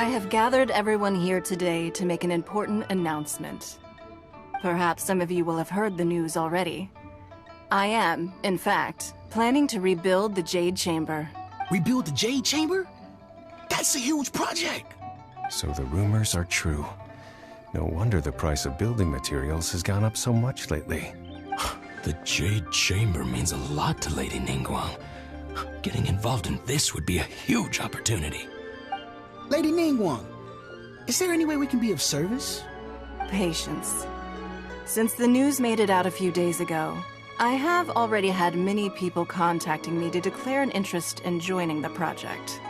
I have gathered everyone here today to make an important announcement. Perhaps some of you will have heard the news already. I am, in fact, planning to rebuild the Jade Chamber. Rebuild the Jade Chamber? That's a huge project! So the rumors are true. No wonder the price of building materials has gone up so much lately. The Jade Chamber means a lot to Lady Ningguang. Getting involved in this would be a huge opportunity. Lady Ningguang, is there any way we can be of service? Patience. Since the news made it out a few days ago, I have already had many people contacting me to declare an interest in joining the project.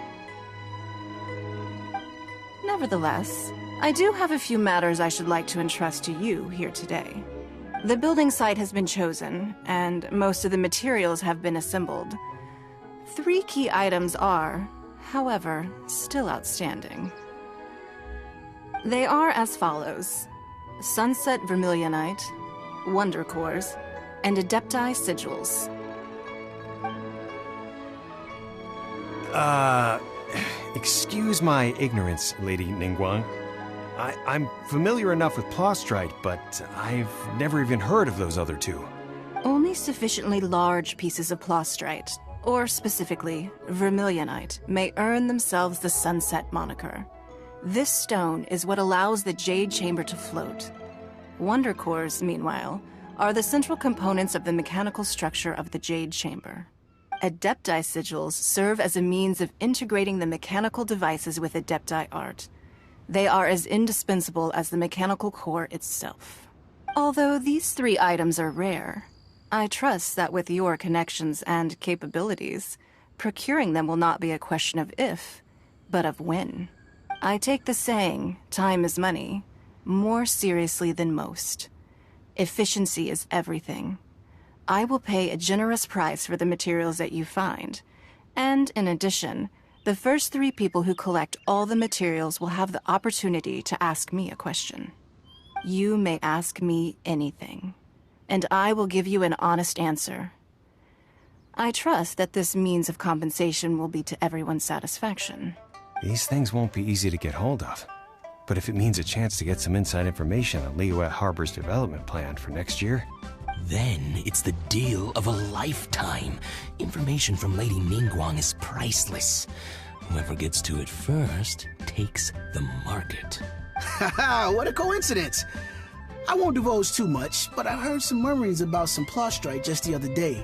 Nevertheless, I do have a few matters I should like to entrust to you here today. The building site has been chosen, and most of the materials have been assembled. 3 key items are, however, still outstanding. They are as follows: Sunset Vermilionite, Wonder Cores, and Adepti Sigils. Excuse my ignorance, Lady Ningguang. I'm familiar enough with Plaustrite, but I've never even heard of those other 2. Only sufficiently large pieces of Plaustrite, or specifically Vermilionite, may earn themselves the Sunset moniker. This stone is what allows the Jade Chamber to float. Wonder Cores, meanwhile, are the central components of the mechanical structure of the Jade Chamber. Adepti Sigils serve as a means of integrating the mechanical devices with Adepti art. They are as indispensable as the mechanical core itself. Although these 3 items are rare, I trust that with your connections and capabilities, procuring them will not be a question of if, but of when. I take the saying, time is money, more seriously than most. Efficiency is everything. I will pay a generous price for the materials that you find, and in addition, the first 3 people who collect all the materials will have the opportunity to ask me a question. You may ask me anything, and I will give you an honest answer. I trust that this means of compensation will be to everyone's satisfaction. These things won't be easy to get hold of. But if it means a chance to get some inside information on Liyue Harbor's development plan for next year... Then it's the deal of a lifetime. Information from Lady Ningguang is priceless. Whoever gets to it first takes the market. Haha, what a coincidence! I won't divulge too much, but I heard some murmurings about some Plaustrite just the other day.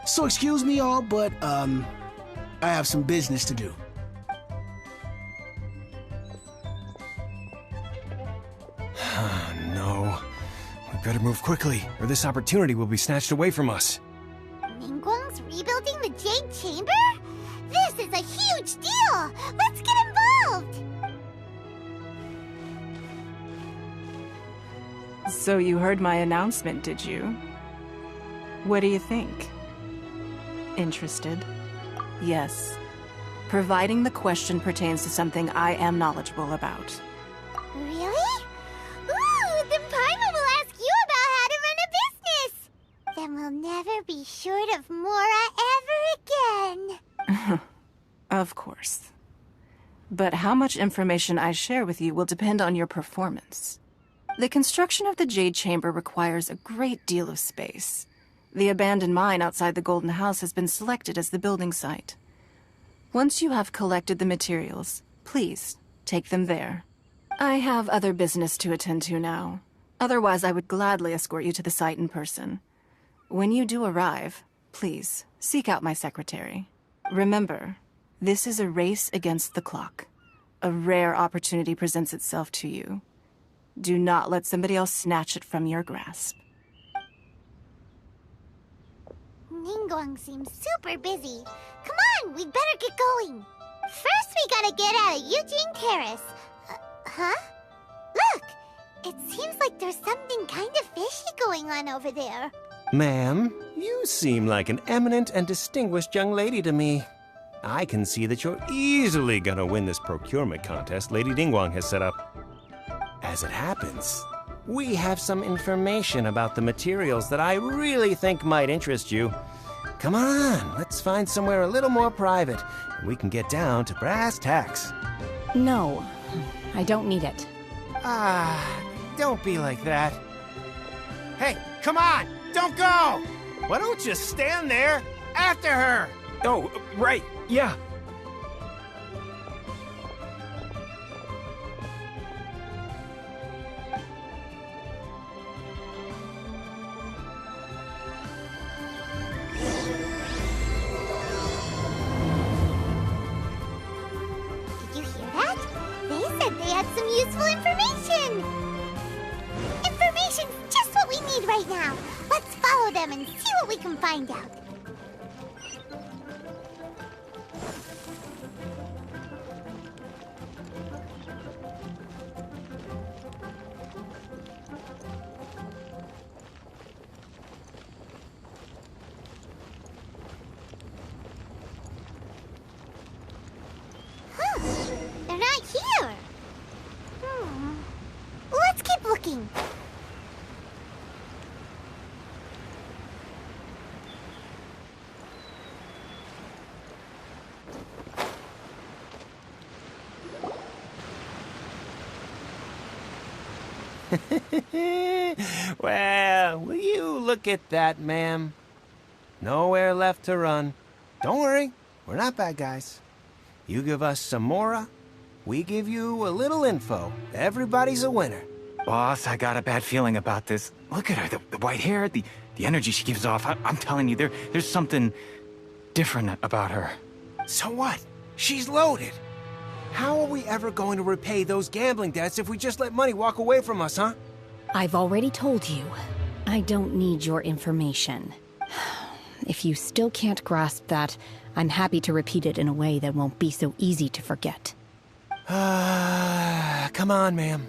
So excuse me all, but, I have some business to do. No. We better move quickly, or this opportunity will be snatched away from us. Ningguang's rebuilding the Jade Chamber? This is a huge deal! Let's get involved! So you heard my announcement, did you? What do you think? Interested? Yes. Providing the question pertains to something I am knowledgeable about. Really? Ooh, then Paimon will ask you about how to run a business! Then we'll never be short of Mora ever again. Of course. But how much information I share with you will depend on your performance. The construction of the Jade Chamber requires a great deal of space. The abandoned mine outside the Golden House has been selected as the building site. Once you have collected the materials, please take them there. I have other business to attend to now. Otherwise, I would gladly escort you to the site in person. When you do arrive, please seek out my secretary. Remember, this is a race against the clock. A rare opportunity presents itself to you. Do not let somebody else snatch it from your grasp. Ningguang seems super busy. Come on, we'd better get going. First, we gotta get out of Eugene Terrace. Huh? Look! It seems like there's something kind of fishy going on over there. Ma'am, you seem like an eminent and distinguished young lady to me. I can see that you're easily gonna win this procurement contest Lady Ningguang has set up. As it happens, we have some information about the materials that I really think might interest you. Come on, let's find somewhere a little more private, and we can get down to brass tacks. No, I don't need it. Don't be like that. Hey, come on! Don't go! Why don't you stand there after her? Oh, right, yeah. Did you hear that? They said they had some useful information. Information's just what we need right now. Let's follow them and see what we can find out. Huh, they're not here. Let's keep looking. Well, will you look at that, ma'am? Nowhere left to run. Don't worry, we're not bad guys. You give us some mora, we give you a little info. Everybody's a winner. Boss, I got a bad feeling about this. Look at her, the white hair, the energy she gives off. I'm telling you, there's something different about her. So what? She's loaded. How are we ever going to repay those gambling debts if we just let money walk away from us, huh? I've already told you, I don't need your information. If you still can't grasp that, I'm happy to repeat it in a way that won't be so easy to forget. Come on, ma'am.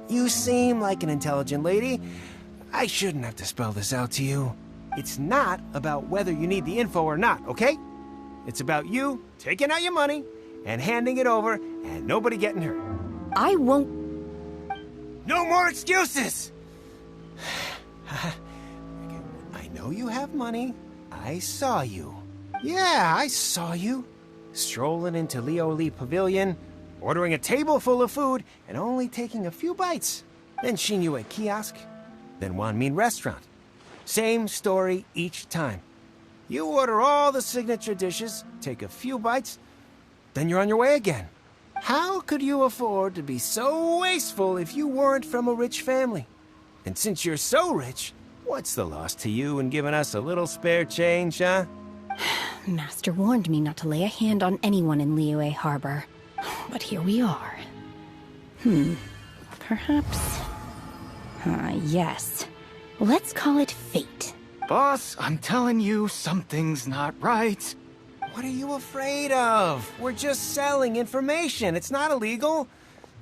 You seem like an intelligent lady. I shouldn't have to spell this out to you. It's not about whether you need the info or not, okay? It's about you taking out your money and handing it over and nobody getting hurt. I won't... No more excuses! I know you have money. I saw you. Yeah, I saw you. Strolling into Leo Lee Pavilion, ordering a table full of food, and only taking a few bites. Then Shinyue Kiosk, then Wanmin Restaurant. Same story each time. You order all the signature dishes, take a few bites, then you're on your way again. How could you afford to be so wasteful if you weren't from a rich family? And since you're so rich, what's the loss to you in giving us a little spare change, huh? Master warned me not to lay a hand on anyone in Liyue Harbor. But here we are. Perhaps... yes. Let's call it fate. Boss, I'm telling you, something's not right. What are you afraid of? We're just selling information. It's not illegal.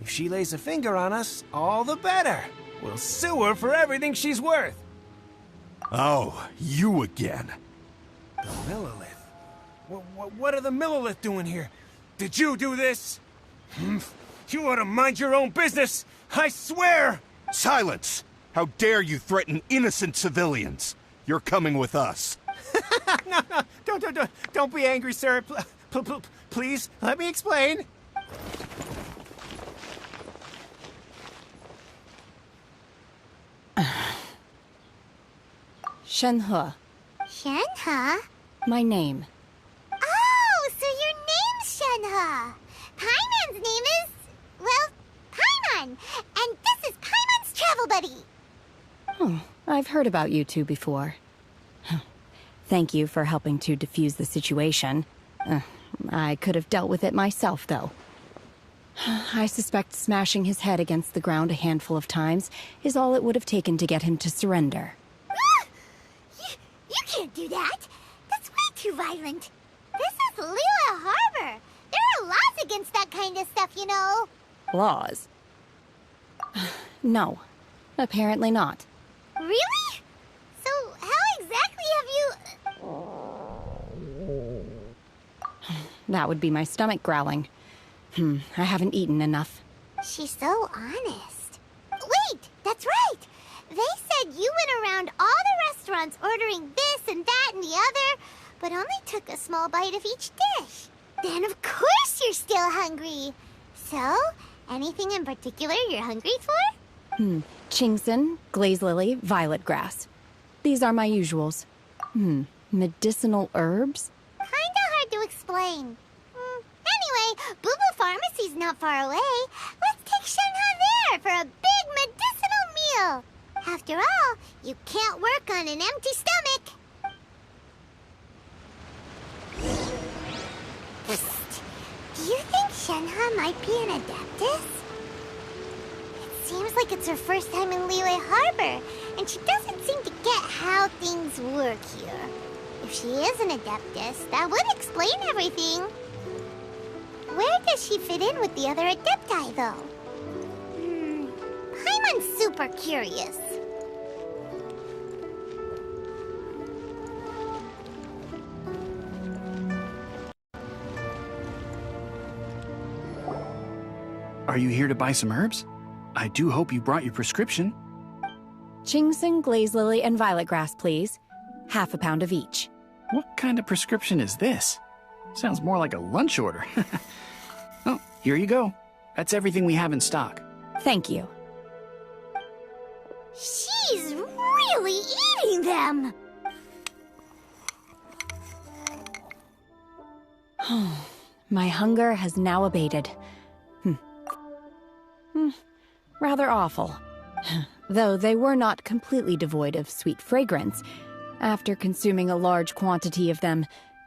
If she lays a finger on us, all the better. We'll sue her for everything she's worth. Oh, you again. The Millilith. What are the Millilith doing here? Did you do this? You ought to mind your own business. I swear! Silence! How dare you threaten innocent civilians? You're coming with us. No, don't be angry, sir. Please, let me explain. Shenhe, Shenhe? my name. Oh, so your name's Shenhe. Paimon's name is, well, Paimon. And this is Paimon's travel buddy. Oh, I've heard about you two before. Thank you for helping to defuse the situation. I could have dealt with it myself, though. I suspect smashing his head against the ground a handful of times is all it would have taken to get him to surrender. You can't do that. That's way too violent. This is Liyue Harbor. There are laws against that kind of stuff, you know. Laws? No, apparently not. Really? So how exactly have you... That would be my stomach growling. I haven't eaten enough. She's so honest. Wait, that's right. They said you went around all the restaurants ordering this and that and the other, but only took a small bite of each dish. Then of course you're still hungry. So, anything in particular you're hungry for? Chingson, glaze lily, violet grass. These are my usuals. Medicinal herbs? Kinda hard to explain. Anyway, Boo Boo Pharmacy's not far away. Let's take Shenhe there for a big medicinal meal. After all, you can't work on an empty stomach. Psst. Do you think Shenhe might be an Adeptus? It seems like it's her first time in Liyue Harbor, and she doesn't seem to get how things work here. If she is an Adeptus, that would explain everything. Where does she fit in with the other Adepti, though? Paimon's super curious. Are you here to buy some herbs? I do hope you brought your prescription. Chingson, glaze lily, and violet grass, please. Half a pound of each. What kind of prescription is this? Sounds more like a lunch order. Oh, here you go. That's everything we have in stock. Thank you. She's really eating them! My hunger has now abated. Rather awful. Though they were not completely devoid of sweet fragrance. After consuming a large quantity of them,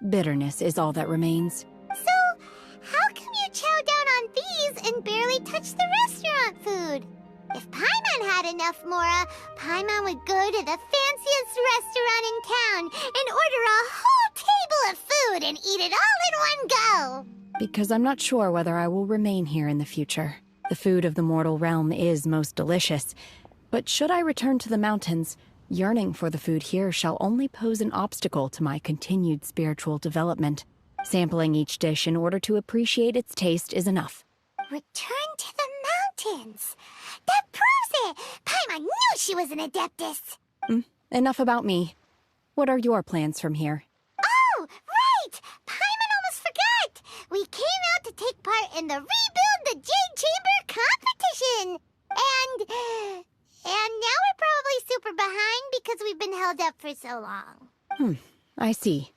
bitterness is all that remains. So, how come you chow down on these and barely touch the restaurant food? If Paimon had enough Mora, Paimon would go to the fanciest restaurant in town and order a whole table of food and eat it all in one go! Because I'm not sure whether I will remain here in the future. The food of the mortal realm is most delicious, but should I return to the mountains, yearning for the food here shall only pose an obstacle to my continued spiritual development. Sampling each dish in order to appreciate its taste is enough. Return to the mountains! That proves it! Paimon knew she was an Adeptus! Enough about me. What are your plans from here? Oh, right! Paimon almost forgot! We came out to take part in the Rebuild the Jade Chamber competition! And now we're probably super behind because we've been held up for so long. I see.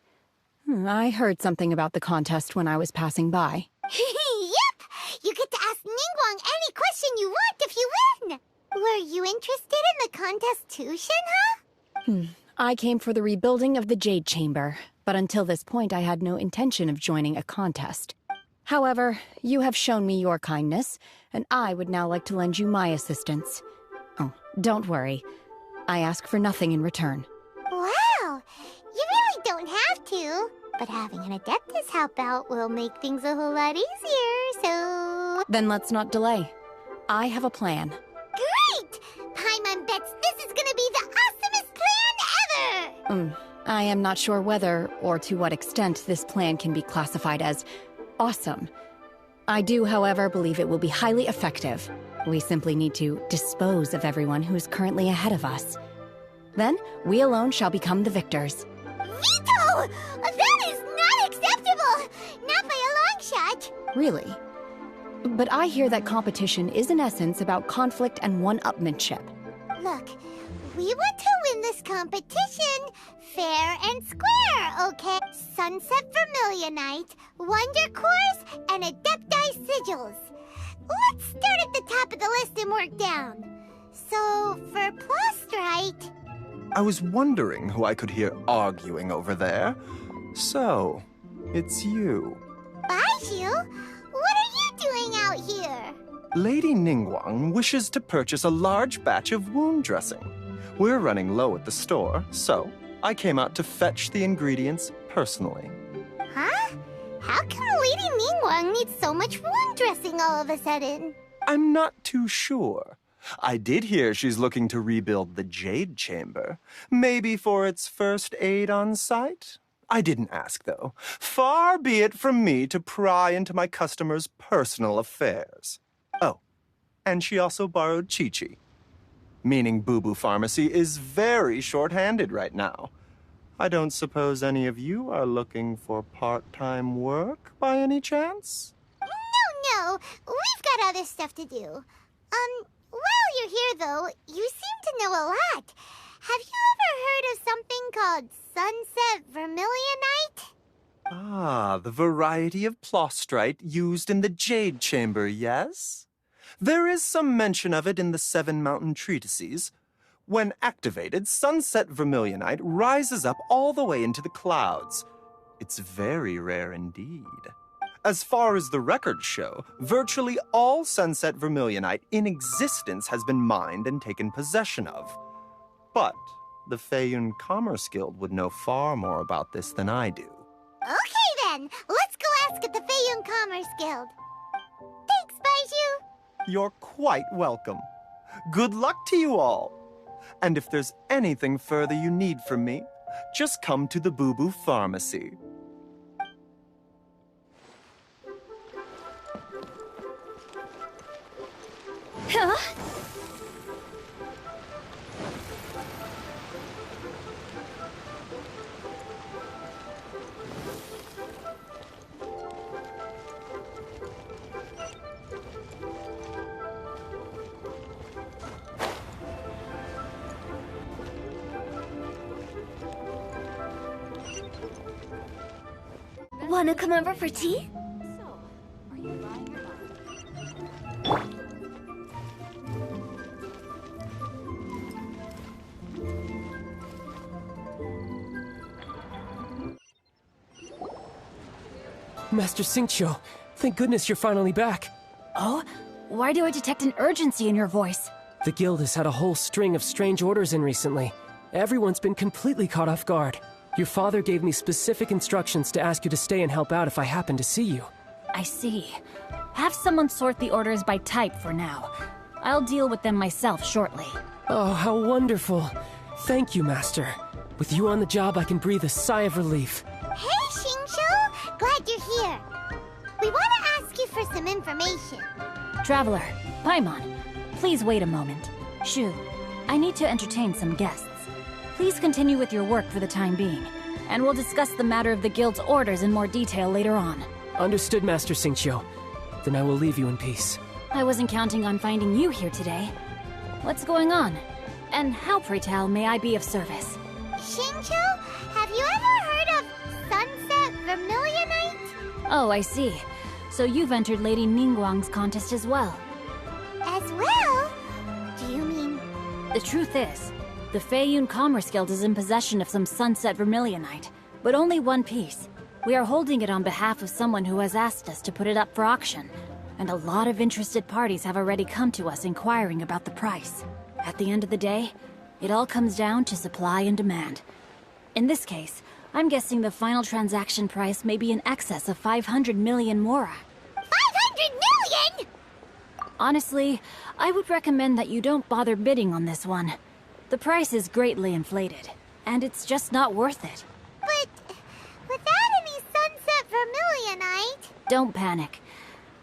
I heard something about the contest when I was passing by. Yep! You get to ask Ningguang any question you want if you win! Were you interested in the contest too, Shenhe? I came for the rebuilding of the Jade Chamber, but until this point I had no intention of joining a contest. However, you have shown me your kindness, and I would now like to lend you my assistance. Oh, don't worry. I ask for nothing in return. Wow! You really don't have to. But having an Adeptus help out will make things a whole lot easier, so... Then let's not delay. I have a plan. Great! Paimon bets this is gonna be the awesomest plan ever! I am not sure whether, or to what extent, this plan can be classified as awesome. I do, however, believe it will be highly effective. We simply need to dispose of everyone who is currently ahead of us. Then, we alone shall become the victors. Veto! That is not acceptable! Not by a long shot! Really? But I hear that competition is in essence about conflict and one-upmanship. Look, we want to win this competition fair and square, okay? Sunset Vermilionite, Wonder Cores, and Adepti Sigils. Let's start at the top of the list and work down. So, for Plastrite... I was wondering who I could hear arguing over there. So, it's you. Baiju? What are you doing out here? Lady Ningguang wishes to purchase a large batch of wound dressing. We're running low at the store, so I came out to fetch the ingredients personally. Huh? How come Lady Ningguang needs so much wound dressing all of a sudden? I'm not too sure. I did hear she's looking to rebuild the Jade Chamber. Maybe for its first aid on site? I didn't ask, though. Far be it from me to pry into my customers' personal affairs. Oh, and she also borrowed Chi-Chi. Meaning Boo Boo Pharmacy is very short-handed right now. I don't suppose any of you are looking for part-time work by any chance? No, know, we've got other stuff to do. While you're here, though, you seem to know a lot. Have you ever heard of something called Sunset Vermilionite? Ah, the variety of plostrite used in the Jade Chamber, yes? There is some mention of it in the Seven Mountain Treatises. When activated, Sunset Vermilionite rises up all the way into the clouds. It's very rare indeed. As far as the records show, virtually all Sunset Vermilionite in existence has been mined and taken possession of. But the Feiyun Commerce Guild would know far more about this than I do. Okay then, let's go ask at the Feiyun Commerce Guild. Thanks, Baiju. You're quite welcome. Good luck to you all. And if there's anything further you need from me, just come to the Boo Boo Pharmacy. Huh? Wanna come over for tea? Master Xingqiu, thank goodness you're finally back. Oh? Why do I detect an urgency in your voice? The guild has had a whole string of strange orders in recently. Everyone's been completely caught off guard. Your father gave me specific instructions to ask you to stay and help out if I happen to see you. I see. Have someone sort the orders by type for now. I'll deal with them myself shortly. Oh, how wonderful. Thank you, Master. With you on the job, I can breathe a sigh of relief. Hey, Xingqiu! Glad you're here. We want to ask you for some information. Traveler, Paimon, please wait a moment. Shu, I need to entertain some guests. Please continue with your work for the time being, and we'll discuss the matter of the guild's orders in more detail later on. Understood, Master Xingqiu. Then I will leave you in peace. I wasn't counting on finding you here today. What's going on? And how, pray tell, may I be of service? Xingqiu, have you ever heard of Sunset Vermilionite? Oh, I see. So you've entered Lady Ningguang's contest as well. As well? Do you mean... The truth is, the Feiyun Commerce Guild is in possession of some Sunset Vermilionite, but only one piece. We are holding it on behalf of someone who has asked us to put it up for auction, and a lot of interested parties have already come to us inquiring about the price. At the end of the day, it all comes down to supply and demand. In this case, I'm guessing the final transaction price may be in excess of 500 million mora. 500 million?! Honestly, I would recommend that you don't bother bidding on this one. The price is greatly inflated, and it's just not worth it. But without any Sunset Vermilionite... Don't panic.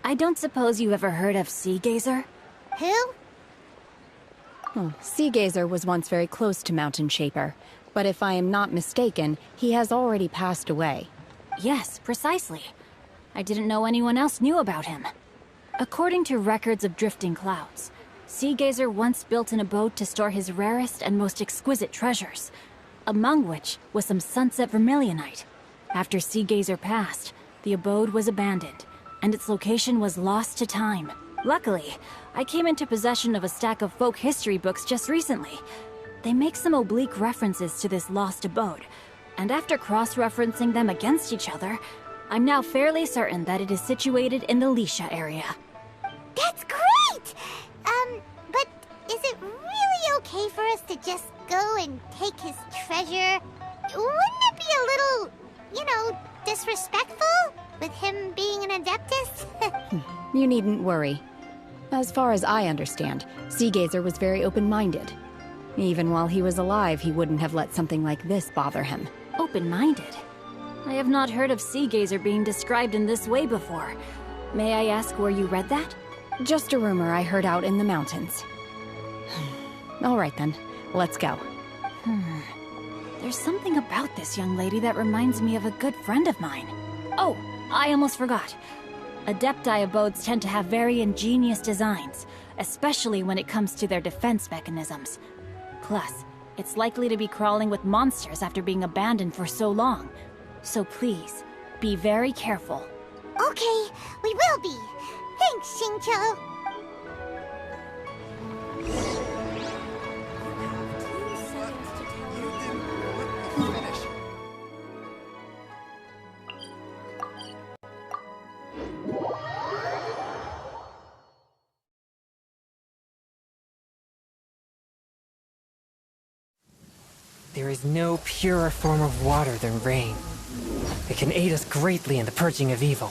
I don't suppose you ever heard of Sea Gazer? Who? Sea Gazer was once very close to Mountain Shaper, but if I am not mistaken, he has already passed away. Yes, precisely. I didn't know anyone else knew about him. According to records of drifting clouds, Sea Gazer once built an abode to store his rarest and most exquisite treasures, among which was some Sunset Vermilionite. After Sea Gazer passed, the abode was abandoned, and its location was lost to time. Luckily, I came into possession of a stack of folk history books just recently. They make some oblique references to this lost abode, and after cross-referencing them against each other, I'm now fairly certain that it is situated in the Lisha area. That's great! But is it really okay for us to just go and take his treasure? Wouldn't it be a little, you know, disrespectful? With him being an Adeptus? You needn't worry. As far as I understand, Sea Gazer was very open-minded. Even while he was alive, he wouldn't have let something like this bother him. Open-minded? I have not heard of Sea Gazer being described in this way before. May I ask where you read that? Just a rumor I heard out in the mountains. All right then, let's go. There's something about this young lady that reminds me of a good friend of mine. Oh, I almost forgot. Adepti abodes tend to have very ingenious designs, especially when it comes to their defense mechanisms. Plus, it's likely to be crawling with monsters after being abandoned for so long. So please, be very careful. Okay, we will be. Thanks, Xingqiu. There is no purer form of water than rain. It can aid us greatly in the purging of evil.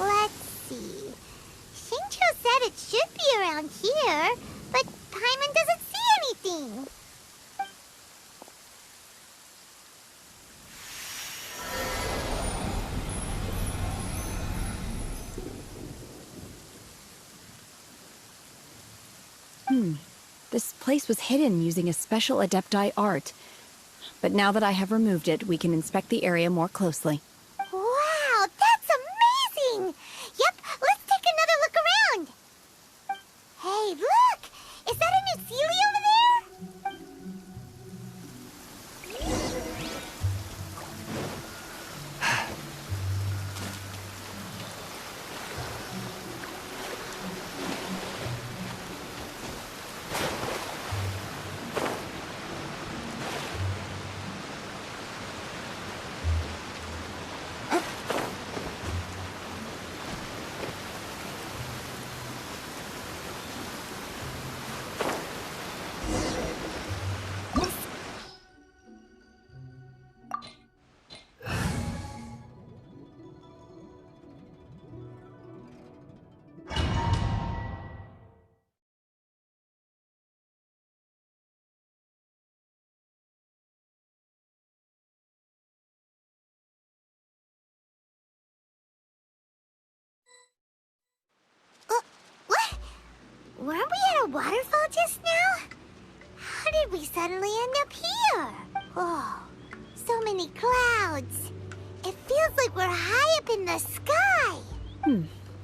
Let's see. Xingqiu said it should be around here, but Paimon doesn't see anything. This place was hidden using a special Adepti art. But now that I have removed it, we can inspect the area more closely. Wow, that's amazing! Yep, let's take another look around. Hey, look! Is that a new Sealy over there? What? Weren't we at a waterfall just now? How did we suddenly end up here? Oh, so many clouds. It feels like we're high up in the sky.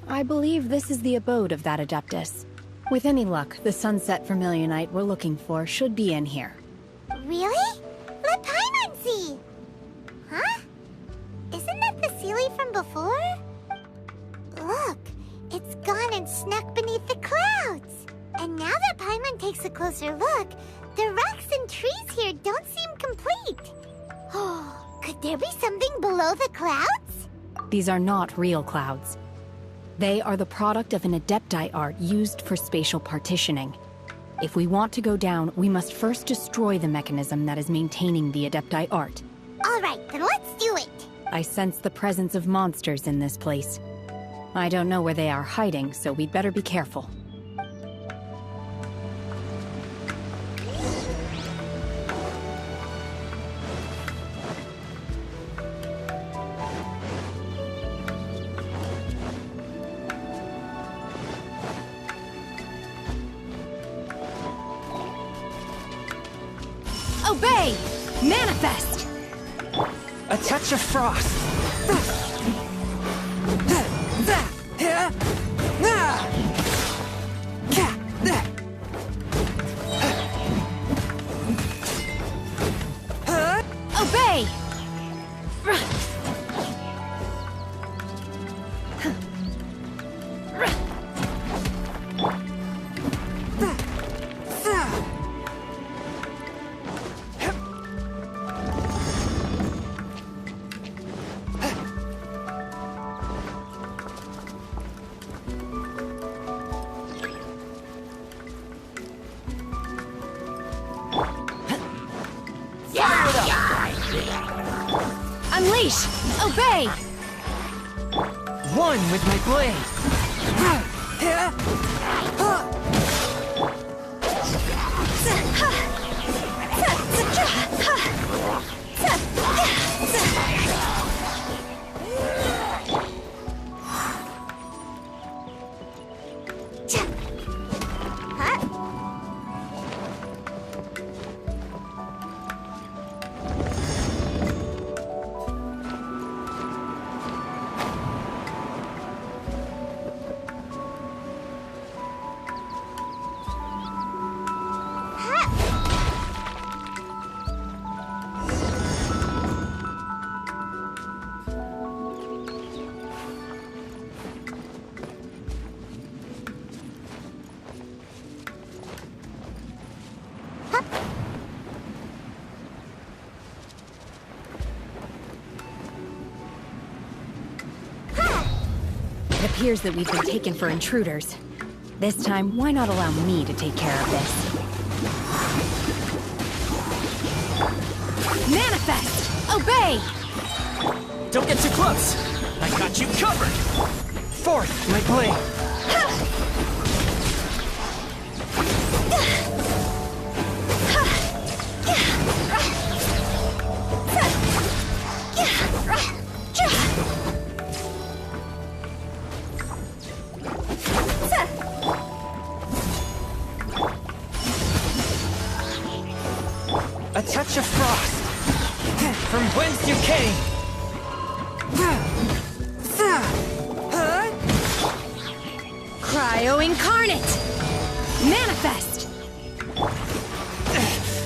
I believe this is the abode of that Adeptus. With any luck, the sunset Vermilionite we're looking for should be in here. Really? Let Paimon see. Huh? Isn't that the Sealy from before? Look, it's gone and snuck beneath the clouds. And now that Paimon takes a closer look, the rocks and trees here don't seem complete. Oh, could there be something below the clouds? These are not real clouds. They are the product of an Adepti art used for spatial partitioning. If we want to go down, we must first destroy the mechanism that is maintaining the Adepti art. All right, then let's do it. I sense the presence of monsters in this place. I don't know where they are hiding, so we'd better be careful. Obey! Manifest! A touch of frost! Obey! Unleash! Obey! One with my blade! Huh? It appears that we've been taken for intruders. This time, why not allow me to take care of this? Manifest! Obey! Don't get too close! I got you covered! Forth, my blade! A touch of frost! From whence you came! Cryo Incarnate! Manifest!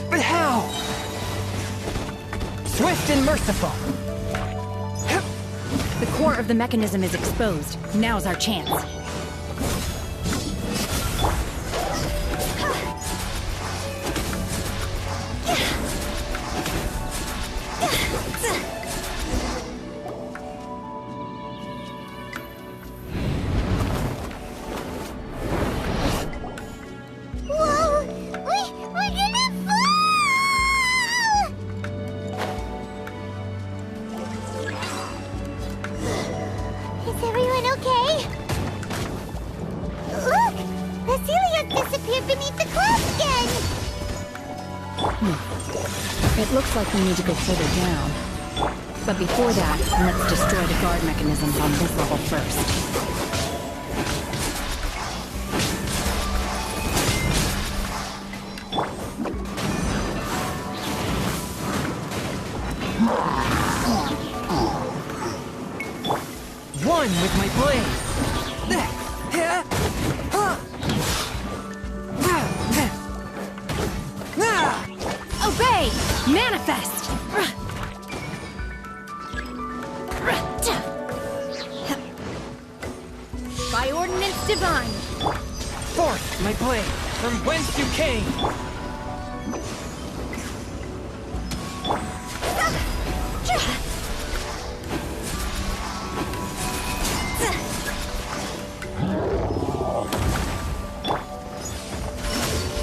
But how? Swift and merciful! The core of the mechanism is exposed. Now's our chance. Is everyone okay? Look! The Celiac disappeared beneath the clouds again! It looks like we need to go further down. But before that, let's destroy the guard mechanisms on this level first. One with my blade! Obey! Manifest! By ordinance divine! Forth, my blade! From whence you came!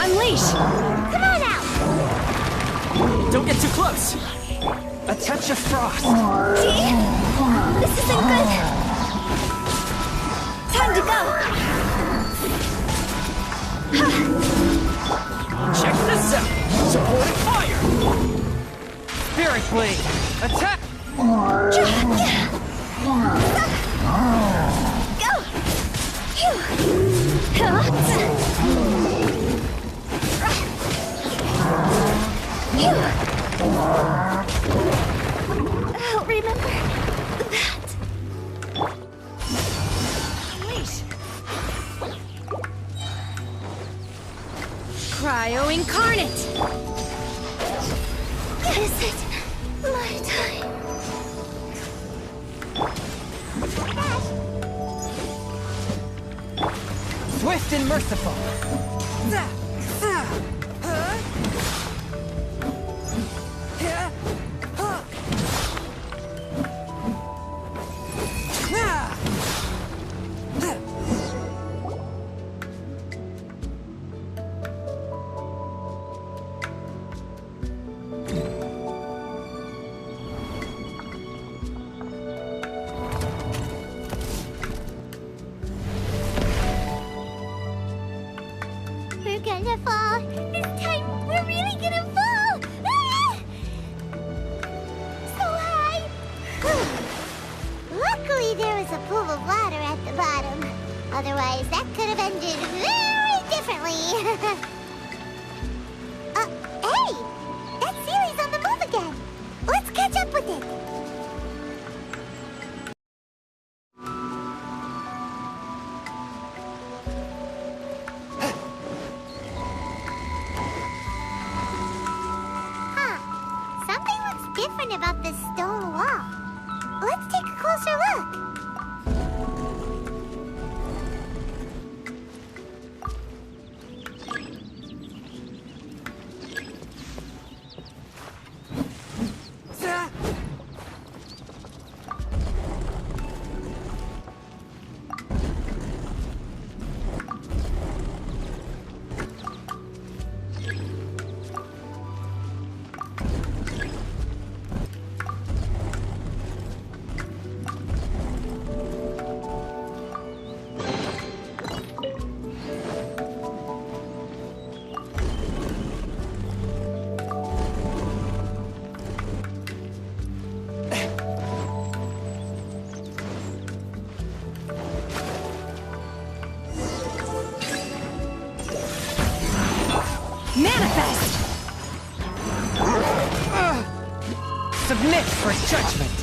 Unleash! Come on out! Don't get too close! A touch of frost! Gee, this isn't good! Time to go! Check this out! Supporting fire! Spirit blade! Attack! Go! I'll remember that. Unleash! Cryo Incarnate! Is it my time? Swift and merciful! We're gonna Otherwise, that could have ended very differently. Hey! That Sealy's on the move again. Let's catch up with it. Something looks different about this stone wall. Let's take a closer look. Manifest! Submit for judgment!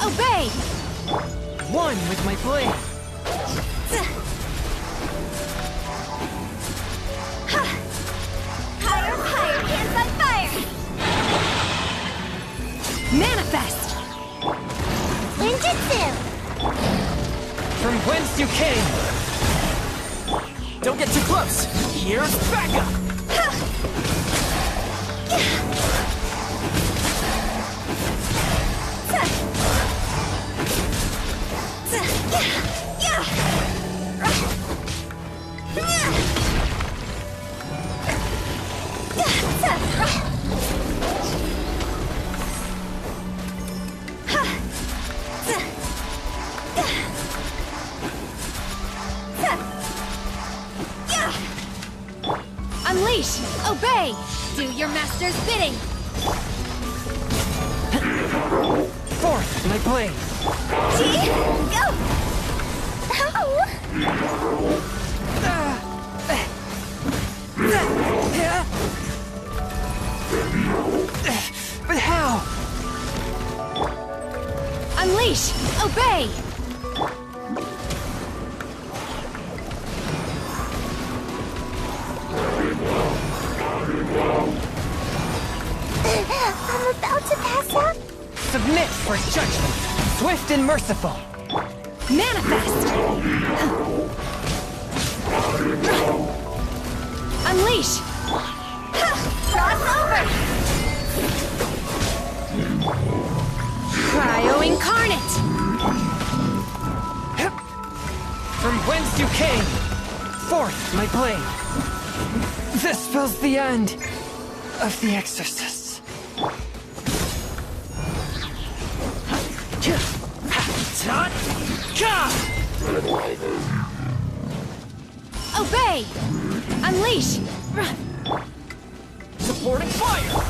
Obey! One with my blade! Higher, hands on fire! Manifest! Ninjutsu! From whence you came! Don't get too close! Here's backup! Unleash! Obey! Do your master's bidding! Forth, my blade! Go! But how? Unleash! Obey! I'm about to pass out. Submit for judgment! Swift and merciful! Manifest! Unleash! Cross over! Cryo Incarnate! From whence you came! Forth, my blade! This spells the end of the exorcists. Obey! Unleash! Supporting fire!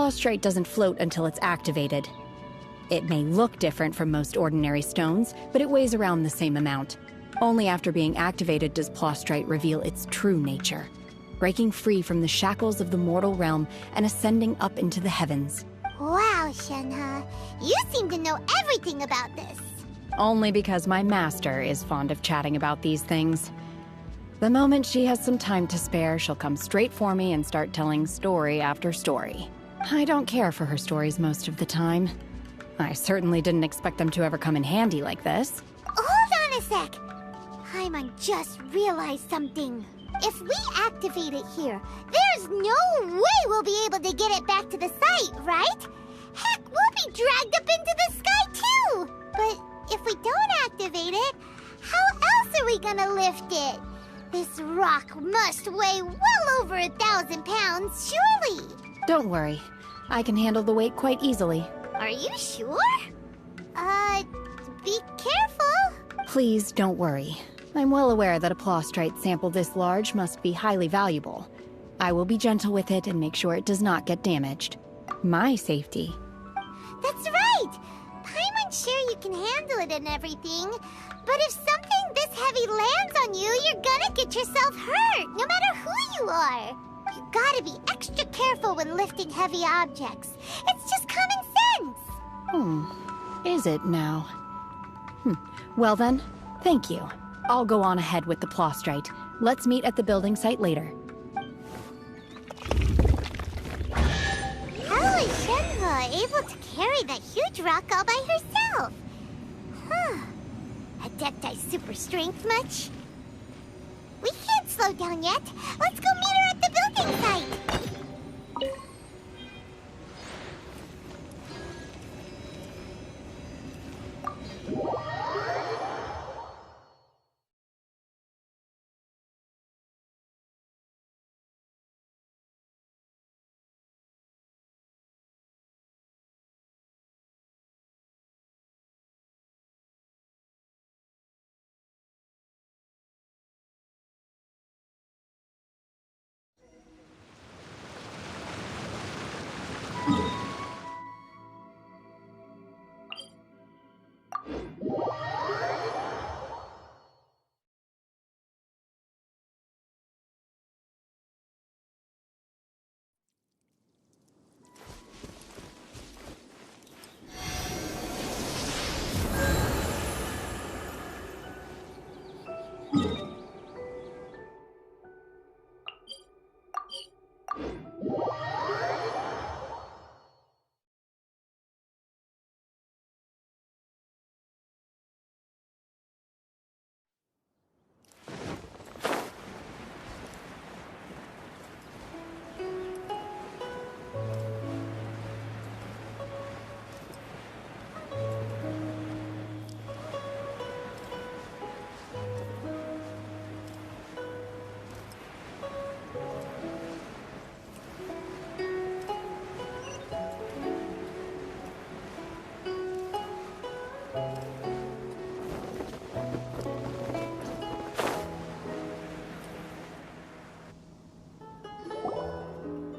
Plostrite doesn't float until it's activated. It may look different from most ordinary stones, but it weighs around the same amount. Only after being activated does Plostrite reveal its true nature, breaking free from the shackles of the mortal realm and ascending up into the heavens. Wow, Shenhe. You seem to know everything about this. Only because my master is fond of chatting about these things. The moment she has some time to spare, she'll come straight for me and start telling story after story. I don't care for her stories most of the time. I certainly didn't expect them to ever come in handy like this. Hold on a sec. Paimon just realized something. If we activate it here, there's no way we'll be able to get it back to the site, right? Heck, we'll be dragged up into the sky too! But if we don't activate it, how else are we gonna lift it? This rock must weigh well over 1,000 pounds, surely! Don't worry. I can handle the weight quite easily. Are you sure? Be careful. Please don't worry. I'm well aware that a Plostrite sample this large must be highly valuable. I will be gentle with it and make sure it does not get damaged. My safety. That's right! Paimon's sure you can handle it and everything, but if something this heavy lands on you, you're gonna get yourself hurt, no matter who you are. You gotta be extra careful when lifting heavy objects. It's just common sense. Is it now? Well then, thank you. I'll go on ahead with the Plostrite. Let's meet at the building site later. How is Shenhe able to carry that huge rock all by herself? Adepti super strength much? We can't slow down yet. Let's go meet her at the building site.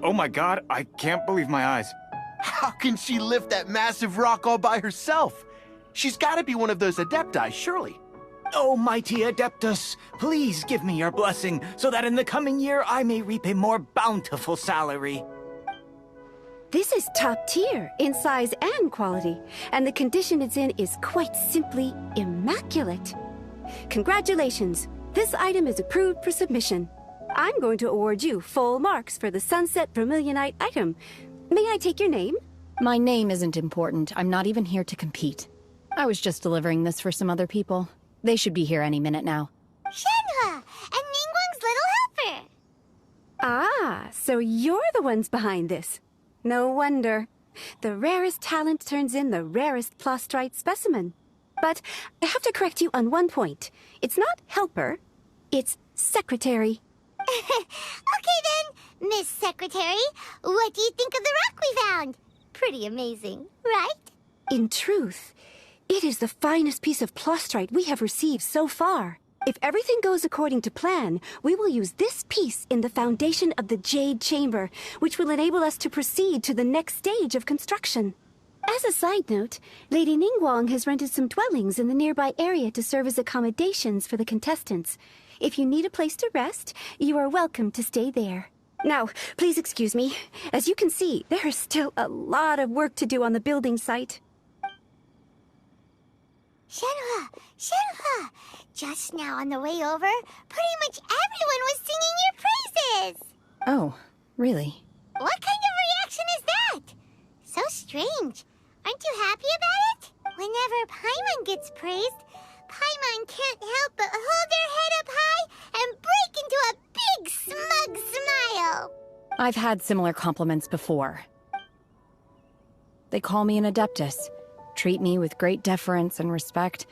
Oh my god, I can't believe my eyes. How can she lift that massive rock all by herself? She's gotta be one of those Adepti, surely. Oh, mighty Adeptus, please give me your blessing, so that in the coming year I may reap a more bountiful salary. This is top tier in size and quality, and the condition it's in is quite simply immaculate. Congratulations! This item is approved for submission. I'm going to award you full marks for the Sunset Vermilionite item. May I take your name? My name isn't important. I'm not even here to compete. I was just delivering this for some other people. They should be here any minute now. Shenhe! And Ningguang's little helper! Ah, so you're the ones behind this. No wonder. The rarest talent turns in the rarest Plostrite specimen. But I have to correct you on one point. It's not helper, it's secretary. Okay then, Miss Secretary, what do you think of the rock we found? Pretty amazing, right? In truth, it is the finest piece of Plostrite we have received so far. If everything goes according to plan, we will use this piece in the foundation of the Jade Chamber, which will enable us to proceed to the next stage of construction. As a side note, Lady Ningguang has rented some dwellings in the nearby area to serve as accommodations for the contestants. If you need a place to rest, you are welcome to stay there. Now, please excuse me. As you can see, there is still a lot of work to do on the building site. Shenhua! Shenhua! Just now on the way over, pretty much everyone was singing your praises! Oh, really? What kind of reaction is that? So strange. Aren't you happy about it? Whenever Paimon gets praised, Paimon can't help but hold their head up high and break into a big smug smile. I've had similar compliments before. They call me an Adeptus, treat me with great deference and respect,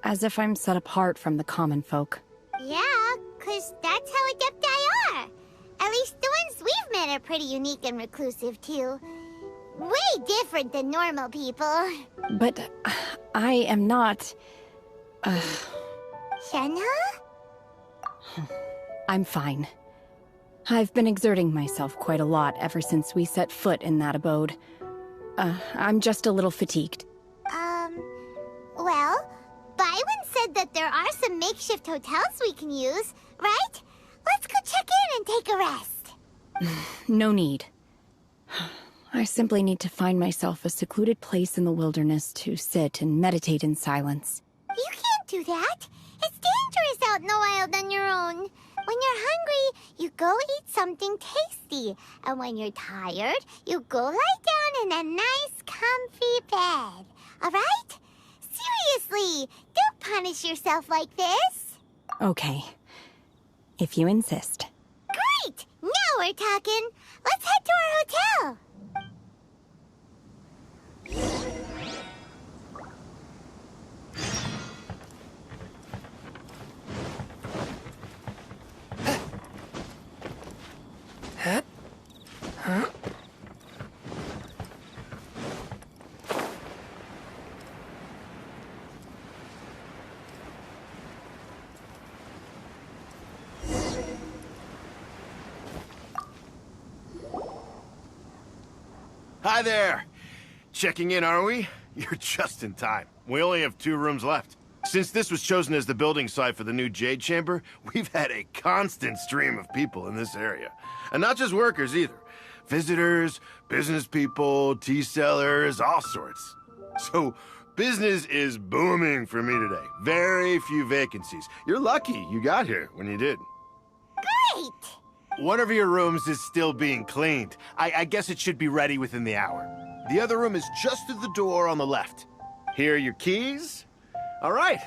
as if I'm set apart from the common folk. Yeah, 'cause that's how Adepti are. At least the ones we've met are pretty unique and reclusive, too. Way different than normal people. But I am not... Shenhua? I'm fine. I've been exerting myself quite a lot ever since we set foot in that abode. I'm just a little fatigued. Well, Byron said that there are some makeshift hotels we can use, right? Let's go check in and take a rest. No need. I simply need to find myself a secluded place in the wilderness to sit and meditate in silence. You can't do that. It's dangerous out in the wild on your own. When you're hungry, you go eat something tasty. And when you're tired, you go lie down in a nice, comfy bed. All right? Seriously, don't punish yourself like this. Okay. If you insist. Great! Now we're talking. Let's head to our hotel. Huh? Hi there! Checking in, are we? You're just in time. We only have 2 rooms left. Since this was chosen as the building site for the new Jade Chamber, we've had a constant stream of people in this area. And not just workers either. Visitors, business people, tea sellers, all sorts. So, business is booming for me today. Very few vacancies. You're lucky you got here when you did. Great! One of your rooms is still being cleaned. I guess it should be ready within the hour. The other room is just at the door on the left. Here are your keys. All right.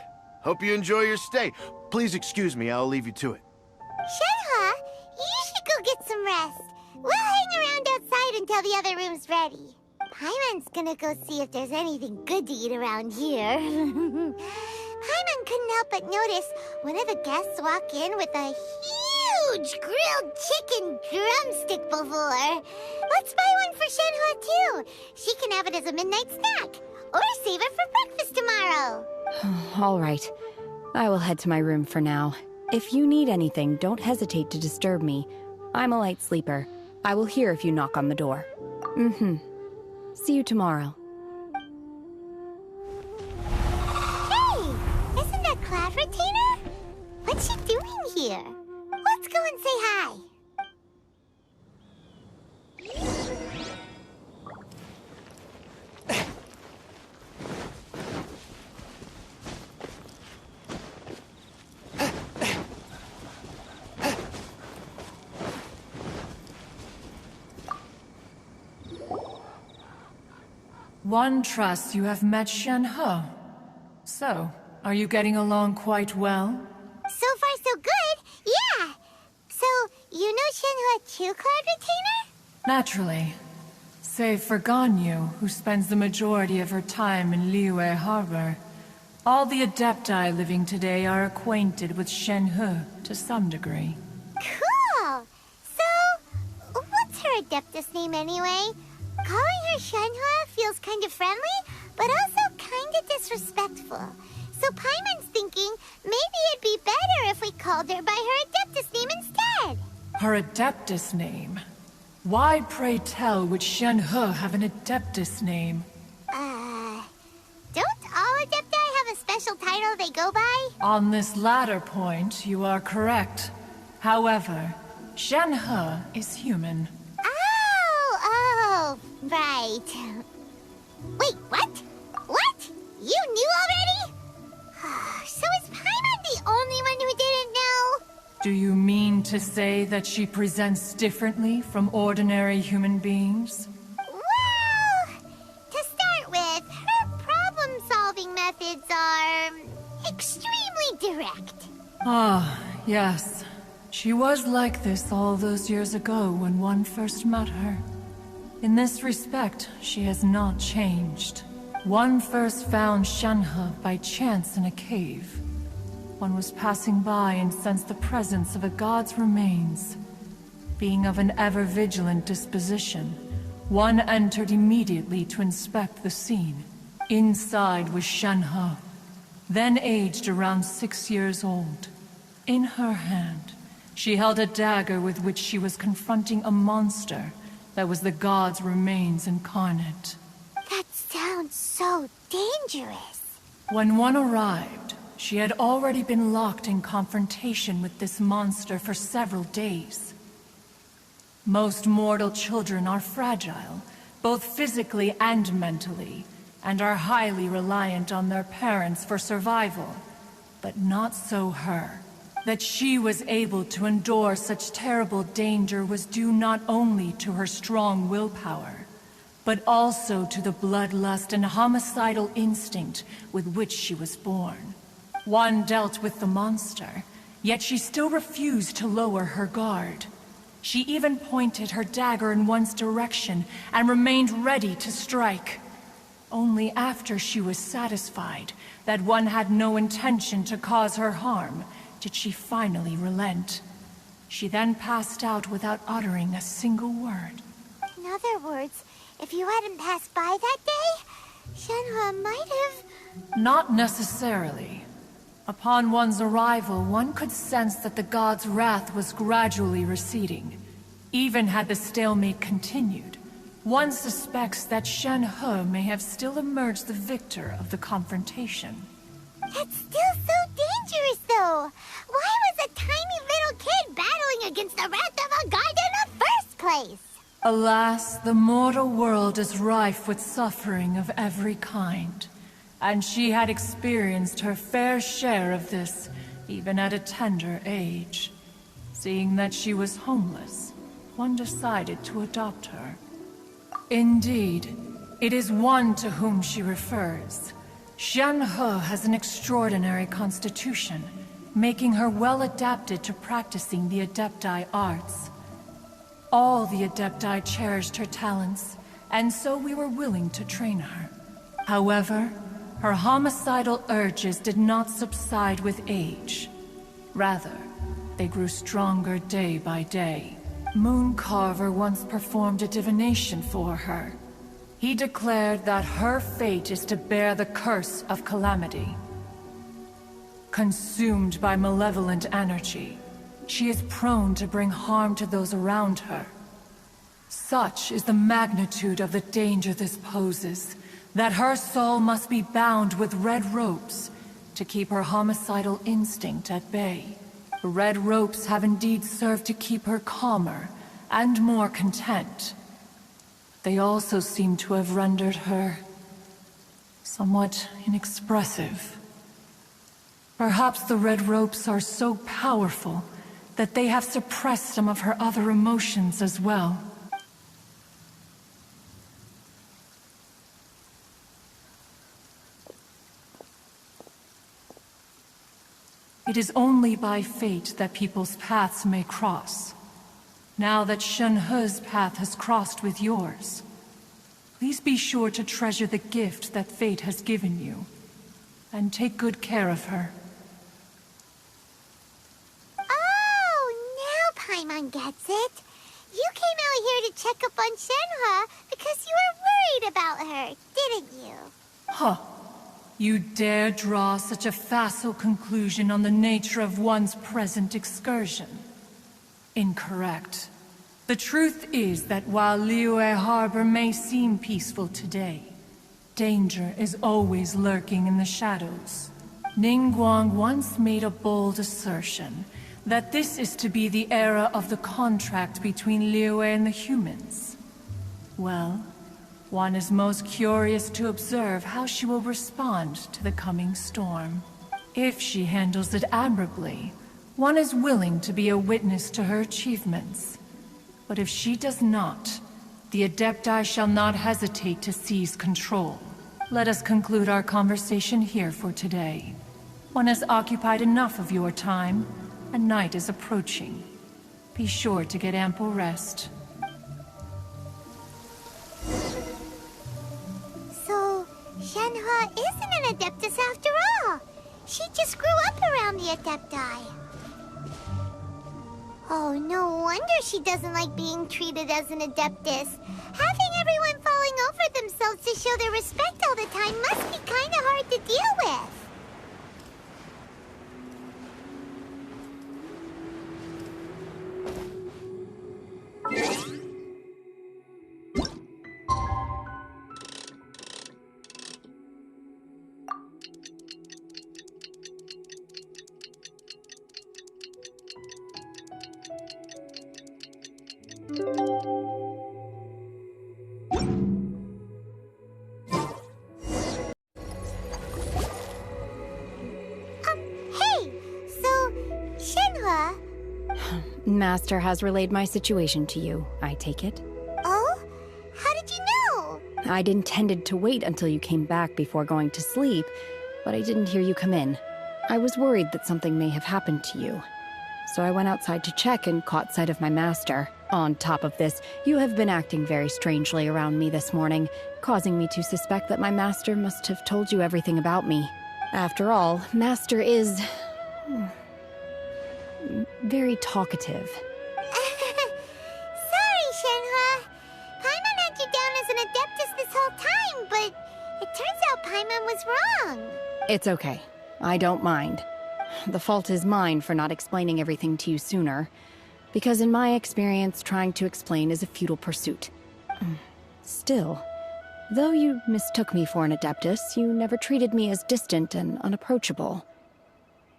Hope you enjoy your stay. Please excuse me, I'll leave you to it. Shenhua, you should go get some rest. We'll hang around outside until the other room's ready. Paimon's gonna go see if there's anything good to eat around here. Paimon couldn't help but notice one of the guests walk in with a huge grilled chicken drumstick before. Let's buy one for Shenhua too. She can have it as a midnight snack. Or save it for breakfast tomorrow. All right. I will head to my room for now. If you need anything, don't hesitate to disturb me. I'm a light sleeper. I will hear if you knock on the door. See you tomorrow. Hey! Isn't that Cloud Retainer? What's she doing here? Let's go and say hi. One trusts you have met Shenhe. So, are you getting along quite well? So far, so good. Yeah. So, you know Shenhua too, Cloud Retainer? Naturally. Save for Ganyu, who spends the majority of her time in Liyue Harbor. All the Adepti living today are acquainted with Shenhe to some degree. Cool! So, what's her Adeptus name anyway? Calling her Shenhua feels kind of friendly, but also kind of disrespectful. So Paimon's thinking maybe it'd be better called her by her Adeptus name instead. Her Adeptus name? Why, pray tell, would Shenhe have an Adeptus name? Don't all Adepti have a special title they go by? On this latter point, you are correct. However, Shenhe is human. Oh, right. Wait, what? What? You knew already? So is Paimon the only one who didn't know? Do you mean to say that she presents differently from ordinary human beings? Well, to start with, her problem-solving methods are extremely direct. Ah, yes. She was like this all those years ago when one first met her. In this respect, she has not changed. One first found Shenhe by chance in a cave. One was passing by and sensed the presence of a god's remains. Being of an ever-vigilant disposition, one entered immediately to inspect the scene. Inside was Shenhe, then aged around 6 years old. In her hand, she held a dagger with which she was confronting a monster that was the god's remains incarnate. That sounds so dangerous. When one arrived, she had already been locked in confrontation with this monster for several days. Most mortal children are fragile, both physically and mentally, and are highly reliant on their parents for survival. But not so her. That she was able to endure such terrible danger was due not only to her strong willpower, but also to the bloodlust and homicidal instinct with which she was born. One dealt with the monster, yet she still refused to lower her guard. She even pointed her dagger in one's direction and remained ready to strike. Only after she was satisfied that one had no intention to cause her harm did she finally relent. She then passed out without uttering a single word. In other words, if you hadn't passed by that day, Shenhe might have... Not necessarily. Upon one's arrival, one could sense that the god's wrath was gradually receding. Even had the stalemate continued, one suspects that Shenhe may have still emerged the victor of the confrontation. That's still so dangerous, though. Why was a tiny little kid battling against the wrath of a god in the first place? Alas, the mortal world is rife with suffering of every kind. And she had experienced her fair share of this, even at a tender age. Seeing that she was homeless, one decided to adopt her. Indeed, it is one to whom she refers. Shenhe has an extraordinary constitution, making her well adapted to practicing the Adepti arts. All the Adepti cherished her talents, and so we were willing to train her. However, her homicidal urges did not subside with age. Rather, they grew stronger day by day. Mooncarver once performed a divination for her. He declared that her fate is to bear the curse of calamity. Consumed by malevolent energy, she is prone to bring harm to those around her. Such is the magnitude of the danger this poses, that her soul must be bound with red ropes to keep her homicidal instinct at bay. The red ropes have indeed served to keep her calmer and more content. They also seem to have rendered her somewhat inexpressive. Perhaps the red ropes are so powerful that they have suppressed some of her other emotions as well. It is only by fate that people's paths may cross. Now that Shenhe's path has crossed with yours, please be sure to treasure the gift that fate has given you, and take good care of her. Oh, now Paimon gets it. You came out here to check up on Shenhe because you were worried about her, didn't you? Huh. You dare draw such a facile conclusion on the nature of one's present excursion? Incorrect. The truth is that while Liyue Harbor may seem peaceful today, danger is always lurking in the shadows. Ningguang once made a bold assertion that this is to be the era of the contract between Liyue and the humans. Well, one is most curious to observe how she will respond to the coming storm. If she handles it admirably, one is willing to be a witness to her achievements. But if she does not, the Adepti shall not hesitate to seize control. Let us conclude our conversation here for today. One has occupied enough of your time, and night is approaching. Be sure to get ample rest. So, Shenhua isn't an Adeptus after all. She just grew up around the Adepti. Oh, no wonder she doesn't like being treated as an Adeptus. Having everyone falling over themselves to show their respect all the time must be kinda hard to deal with. Hey! So, Shenhua... Master has relayed my situation to you, I take it. Oh? How did you know? I'd intended to wait until you came back before going to sleep, but I didn't hear you come in. I was worried that something may have happened to you. So I went outside to check and caught sight of my master. On top of this, you have been acting very strangely around me this morning, causing me to suspect that my master must have told you everything about me. After all, Master is... very talkative. Sorry, Shenhua. Paimon had you down as an Adeptus this whole time, but it turns out Paimon was wrong. It's okay. I don't mind. The fault is mine for not explaining everything to you sooner, because in my experience, trying to explain is a futile pursuit. Still, though you mistook me for an Adeptus, you never treated me as distant and unapproachable.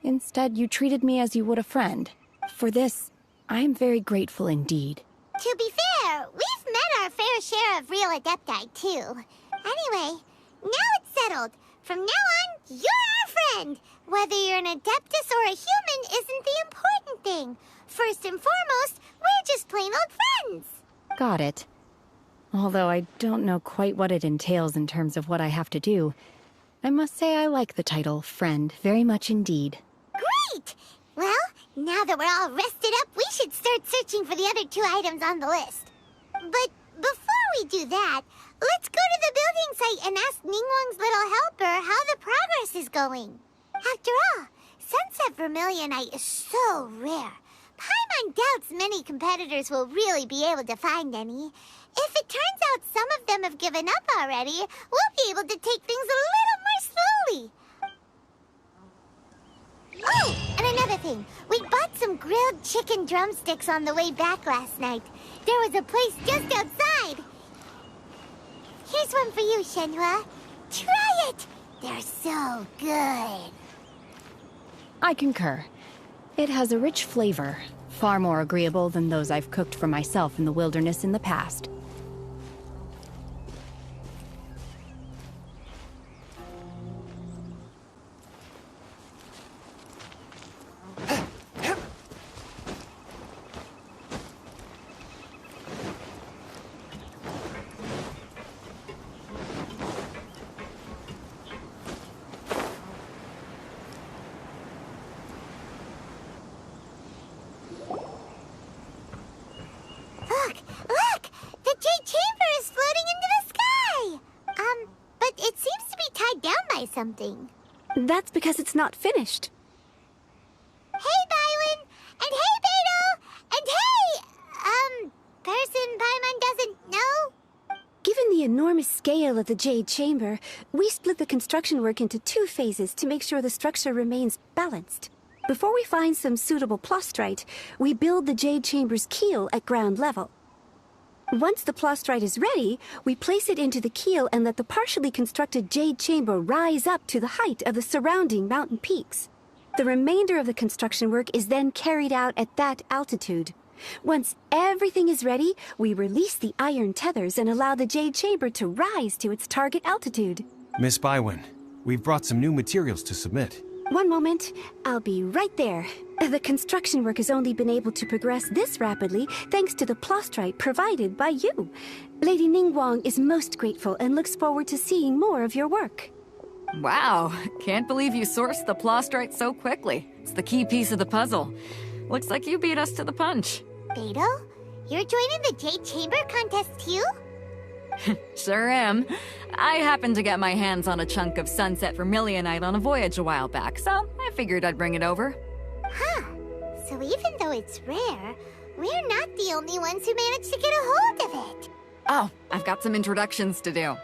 Instead, you treated me as you would a friend. For this, I am very grateful indeed. To be fair, we've met our fair share of real Adepti, too. Anyway, now it's settled. From now on, you're our friend. Whether you're an Adeptus or a human isn't the important thing. First and foremost, we're just plain old friends. Got it. Although I don't know quite what it entails in terms of what I have to do, I must say I like the title, Friend, very much indeed. Great! Well, now that we're all rested up, we should start searching for the other 2 items on the list. But before we do that, let's go to the building site and ask Ningguang's little helper how the progress is going. After all, Sunset Vermilionite is so rare. Paimon doubts many competitors will really be able to find any. If it turns out some of them have given up already, we'll be able to take things a little more slowly. Oh, and another thing. We bought some grilled chicken drumsticks on the way back last night. There was a place just outside. Here's one for you, Shenhua. Try it. They're so good. I concur. It has a rich flavor, far more agreeable than those I've cooked for myself in the wilderness in the past. Look! The Jade Chamber is floating into the sky! But it seems to be tied down by something. That's because it's not finished. Hey, Bywin! And hey, Beidou! And hey, person Paimon doesn't know? Given the enormous enormous scale of the Jade Chamber, we split the construction work into 2 phases to make sure the structure remains balanced. Before we find some suitable plastrite, we build the Jade Chamber's keel at ground level. Once the plastrite is ready, we place it into the keel and let the partially constructed Jade Chamber rise up to the height of the surrounding mountain peaks. The remainder of the construction work is then carried out at that altitude. Once everything is ready, we release the iron tethers and allow the Jade Chamber to rise to its target altitude. Miss Bywin, we've brought some new materials to submit. One moment, I'll be right there. The construction work has only been able to progress this rapidly thanks to the plastrite provided by you. Lady Ningguang is most grateful and looks forward to seeing more of your work. Wow, can't believe you sourced the plastrite so quickly. It's the key piece of the puzzle. Looks like you beat us to the punch. Beto, you're joining the Jade Chamber contest too? Sure am. I happened to get my hands on a chunk of sunset vermilionite on a voyage a while back, so I figured I'd bring it over. Huh. So even though it's rare, we're not the only ones who managed to get a hold of it. Oh, I've got some introductions to do.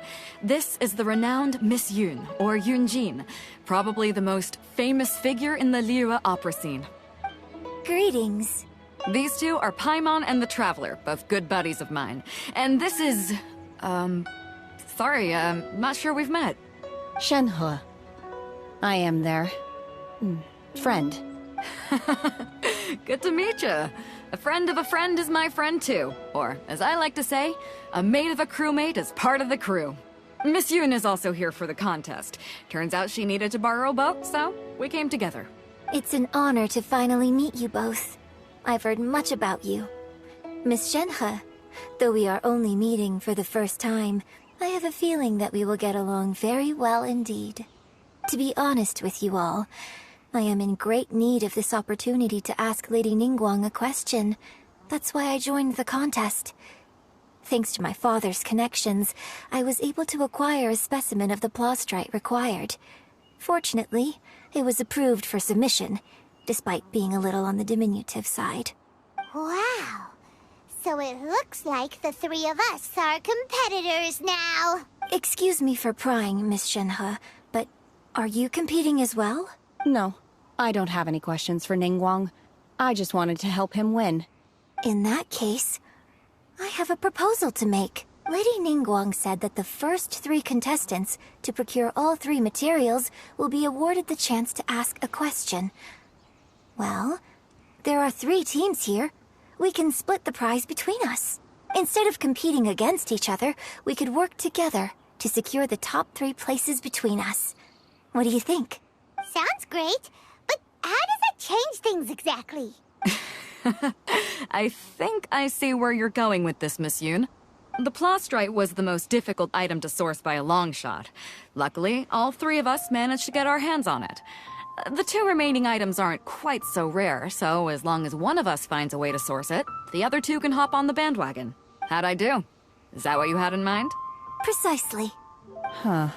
This is the renowned Miss Yun, or Yunjin, probably the most famous figure in the Liyue opera scene. Greetings. These two are Paimon and the Traveler, both good buddies of mine. And this is... sorry, not sure we've met. Shenhe. I am their... friend. Good to meet you. A friend of a friend is my friend too. Or, as I like to say, a mate of a crewmate is part of the crew. Miss Yun is also here for the contest. Turns out she needed to borrow a boat, so we came together. It's an honor to finally meet you both. I've heard much about you. Miss Shenhe, though we are only meeting for the first time, I have a feeling that we will get along very well indeed. To be honest with you all, I am in great need of this opportunity to ask Lady Ningguang a question. That's why I joined the contest. Thanks to my father's connections, I was able to acquire a specimen of the plastrite required. Fortunately, it was approved for submission, despite being a little on the diminutive side. Wow. So it looks like the 3 of us are competitors now. Excuse me for prying, Miss Shenhe, but are you competing as well? No, I don't have any questions for Ningguang. I just wanted to help him win. In that case, I have a proposal to make. Lady Ningguang said that the first 3 contestants to procure all 3 materials will be awarded the chance to ask a question. Well, there are 3 teams here. We can split the prize between us. Instead of competing against each other, we could work together to secure the top 3 places between us. What do you think? Sounds great, but how does that change things exactly? I think I see where you're going with this, Miss Yun. The plastrite was the most difficult item to source by a long shot. Luckily, all 3 of us managed to get our hands on it. The 2 remaining items aren't quite so rare, so as long as one of us finds a way to source it, the other 2 can hop on the bandwagon. How'd I do? Is that what you had in mind? Precisely. Huh.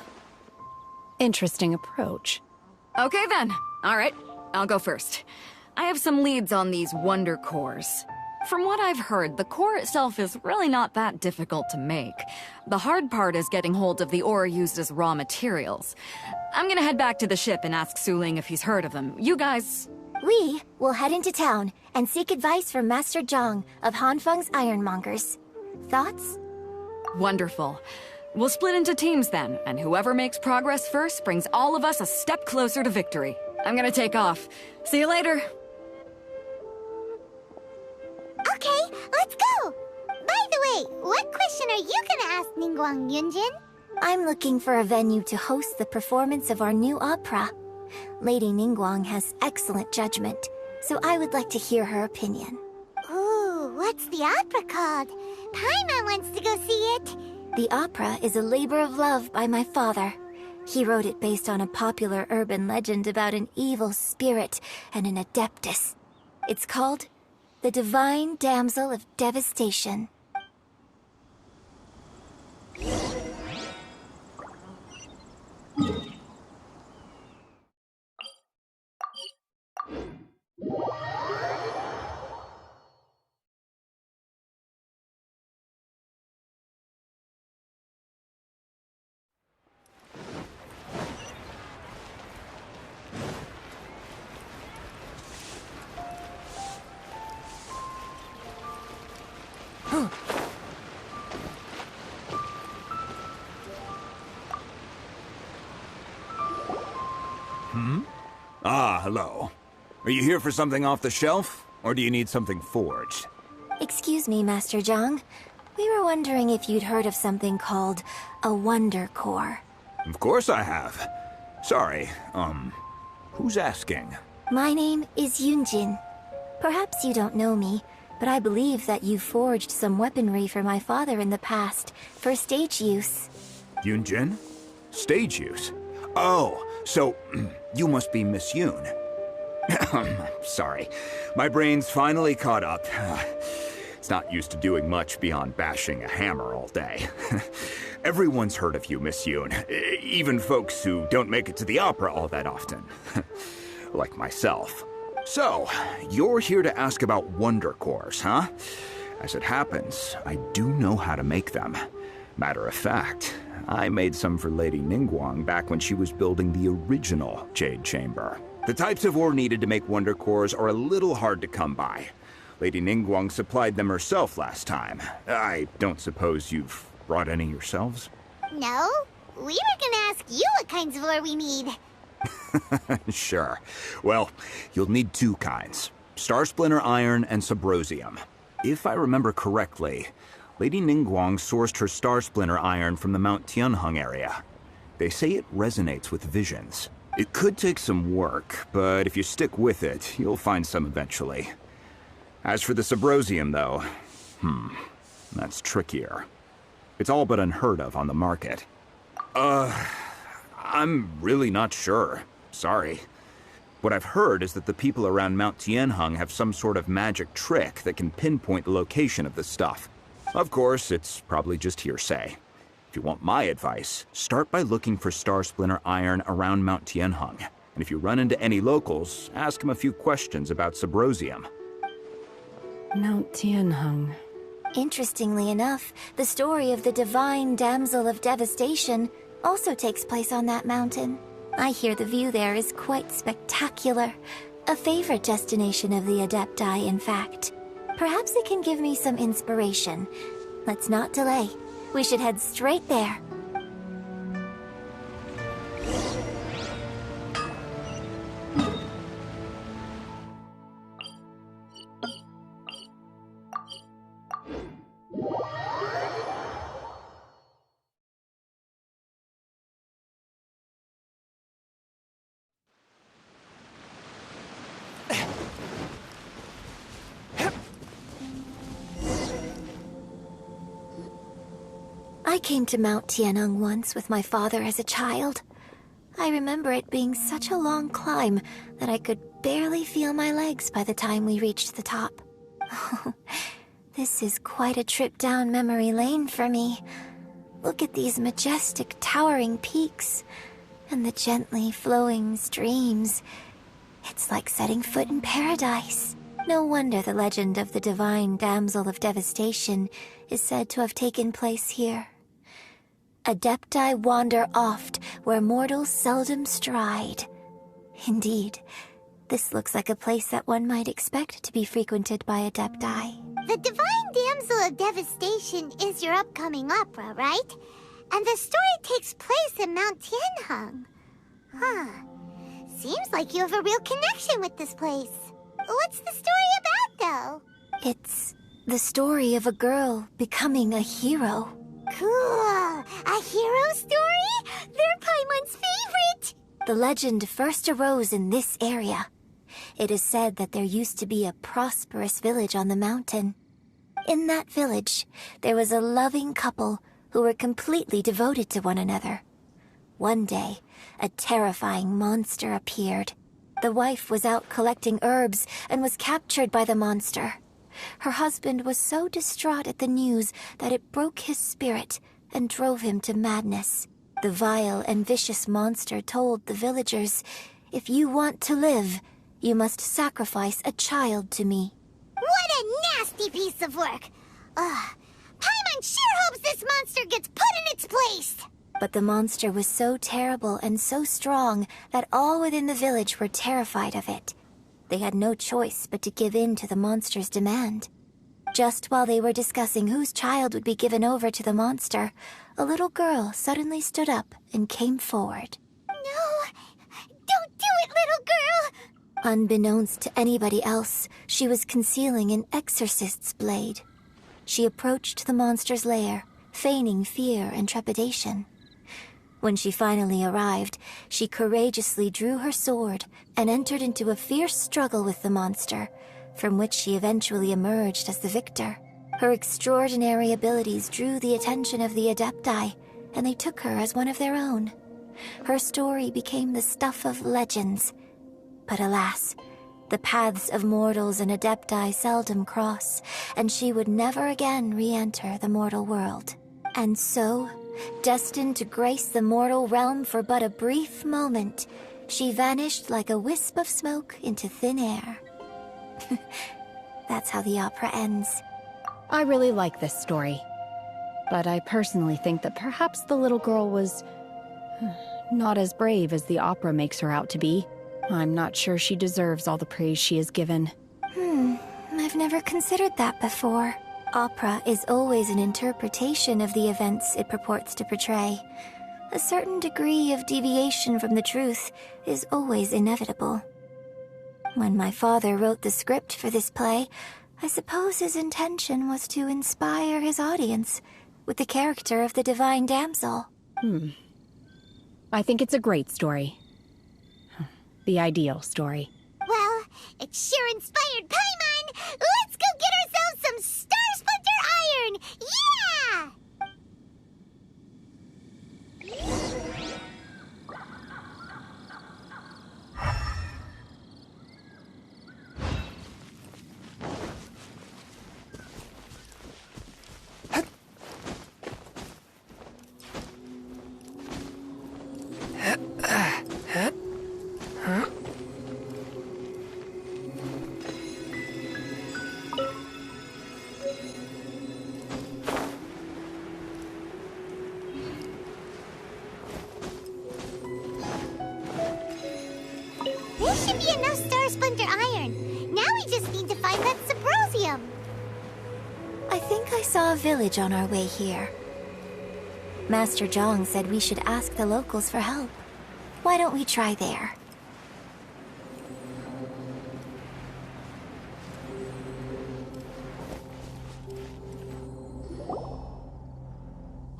Interesting approach. Okay then. All right, I'll go first. I have some leads on these wonder cores. From what I've heard, the core itself is really not that difficult to make. The hard part is getting hold of the ore used as raw materials. I'm gonna head back to the ship and ask Suling if he's heard of them. You guys... We will head into town and seek advice from Master Zhang of Hanfeng's Ironmongers. Thoughts? Wonderful. We'll split into teams then, and whoever makes progress first brings all of us a step closer to victory. I'm gonna take off. See you later. Okay, let's go! By the way, what question are you gonna ask Ningguang Yunjin? I'm looking for a venue to host the performance of our new opera. Lady Ningguang has excellent judgment, so I would like to hear her opinion. Ooh, what's the opera called? Paimon wants to go see it. The opera is a labor of love by my father. He wrote it based on a popular urban legend about an evil spirit and an adeptus. It's called The Divine Damsel of Devastation. hello. Are you here for something off the shelf, or do you need something forged? Excuse me, Master Zhang. We were wondering if you'd heard of something called a Wonder Core. Of course I have. Sorry, who's asking? My name is Yunjin. Perhaps you don't know me, but I believe that you forged some weaponry for my father in the past, for stage use. Yunjin? Stage use? Oh, so you must be Miss Yoon. Sorry, my brain's finally caught up. It's not used to doing much beyond bashing a hammer all day. Everyone's heard of you, Miss Yoon. Even folks who don't make it to the opera all that often. Like myself. So, you're here to ask about Wonder Cores, huh? As it happens, I do know how to make them. Matter of fact, I made some for Lady Ningguang back when she was building the original Jade Chamber. The types of ore needed to make Wonder Cores are a little hard to come by. Lady Ningguang supplied them herself last time. I don't suppose you've brought any yourselves? No, we were gonna ask you what kinds of ore we need. Sure. Well, you'll need two kinds. Star Splinter Iron and Subrosium. If I remember correctly, Lady Ningguang sourced her Star Splinter Iron from the Mount Tianheng area. They say it resonates with visions. It could take some work, but if you stick with it, you'll find some eventually. As for the Subrosium, though, that's trickier. It's all but unheard of on the market. I'm really not sure. Sorry. What I've heard is that the people around Mount Tianheng have some sort of magic trick that can pinpoint the location of the stuff. Of course, it's probably just hearsay. If you want my advice, start by looking for Star Splinter Iron around Mount Tianheng. And if you run into any locals, ask them a few questions about Subrosium. Mount Tianheng. Interestingly enough, the story of the divine damsel of devastation also takes place on that mountain. I hear the view there is quite spectacular. A favorite destination of the Adepti, in fact. Perhaps it can give me some inspiration. Let's not delay. We should head straight there. I came to Mount Tianheng once with my father as a child. I remember it being such a long climb that I could barely feel my legs by the time we reached the top. This is quite a trip down memory lane for me. Look at these majestic, towering peaks, and the gently flowing streams. It's like setting foot in paradise. No wonder the legend of the divine damsel of devastation is said to have taken place here. Adepti wander oft where mortals seldom stride. Indeed, this looks like a place that one might expect to be frequented by Adepti. The Divine Damsel of Devastation is your upcoming opera, right? And the story takes place in Mount Tianheng. Huh. Seems like you have a real connection with this place. What's the story about, though? It's the story of a girl becoming a hero. Cool. A hero story? They're Paimon's favorite! The legend first arose in this area. It is said that there used to be a prosperous village on the mountain. In that village, there was a loving couple who were completely devoted to one another. One day, a terrifying monster appeared. The wife was out collecting herbs and was captured by the monster. Her husband was so distraught at the news that it broke his spirit and drove him to madness. The vile and vicious monster told the villagers, "If you want to live, you must sacrifice a child to me." What a nasty piece of work! Paimon sure hopes this monster gets put in its place! But the monster was so terrible and so strong that all within the village were terrified of it. They had no choice but to give in to the monster's demand. Just while they were discussing whose child would be given over to the monster, a little girl suddenly stood up and came forward. No! Don't do it, little girl! Unbeknownst to anybody else, she was concealing an exorcist's blade. She approached the monster's lair, feigning fear and trepidation. When she finally arrived, she courageously drew her sword and entered into a fierce struggle with the monster, from which she eventually emerged as the victor. Her extraordinary abilities drew the attention of the Adepti, and they took her as one of their own. Her story became the stuff of legends. But alas, the paths of mortals and Adepti seldom cross, and she would never again re-enter the mortal world. And so, destined to grace the mortal realm for but a brief moment, she vanished like a wisp of smoke into thin air. That's how the opera ends. I really like this story. But I personally think that perhaps the little girl was not as brave as the opera makes her out to be. I'm not sure she deserves all the praise she is given. I've never considered that before. Opera is always an interpretation of the events it purports to portray. A certain degree of deviation from the truth is always inevitable. When my father wrote the script for this play, I suppose his intention was to inspire his audience with the character of the divine damsel. I think it's a great story. The ideal story. Well, it sure inspired Paimon! Let's go get ourselves some Star Splinter Iron! Yeah! There should be enough Star Splinter Iron. Now we just need to find that Subrosium. I think I saw a village on our way here. Master Zhang said we should ask the locals for help. Why don't we try there?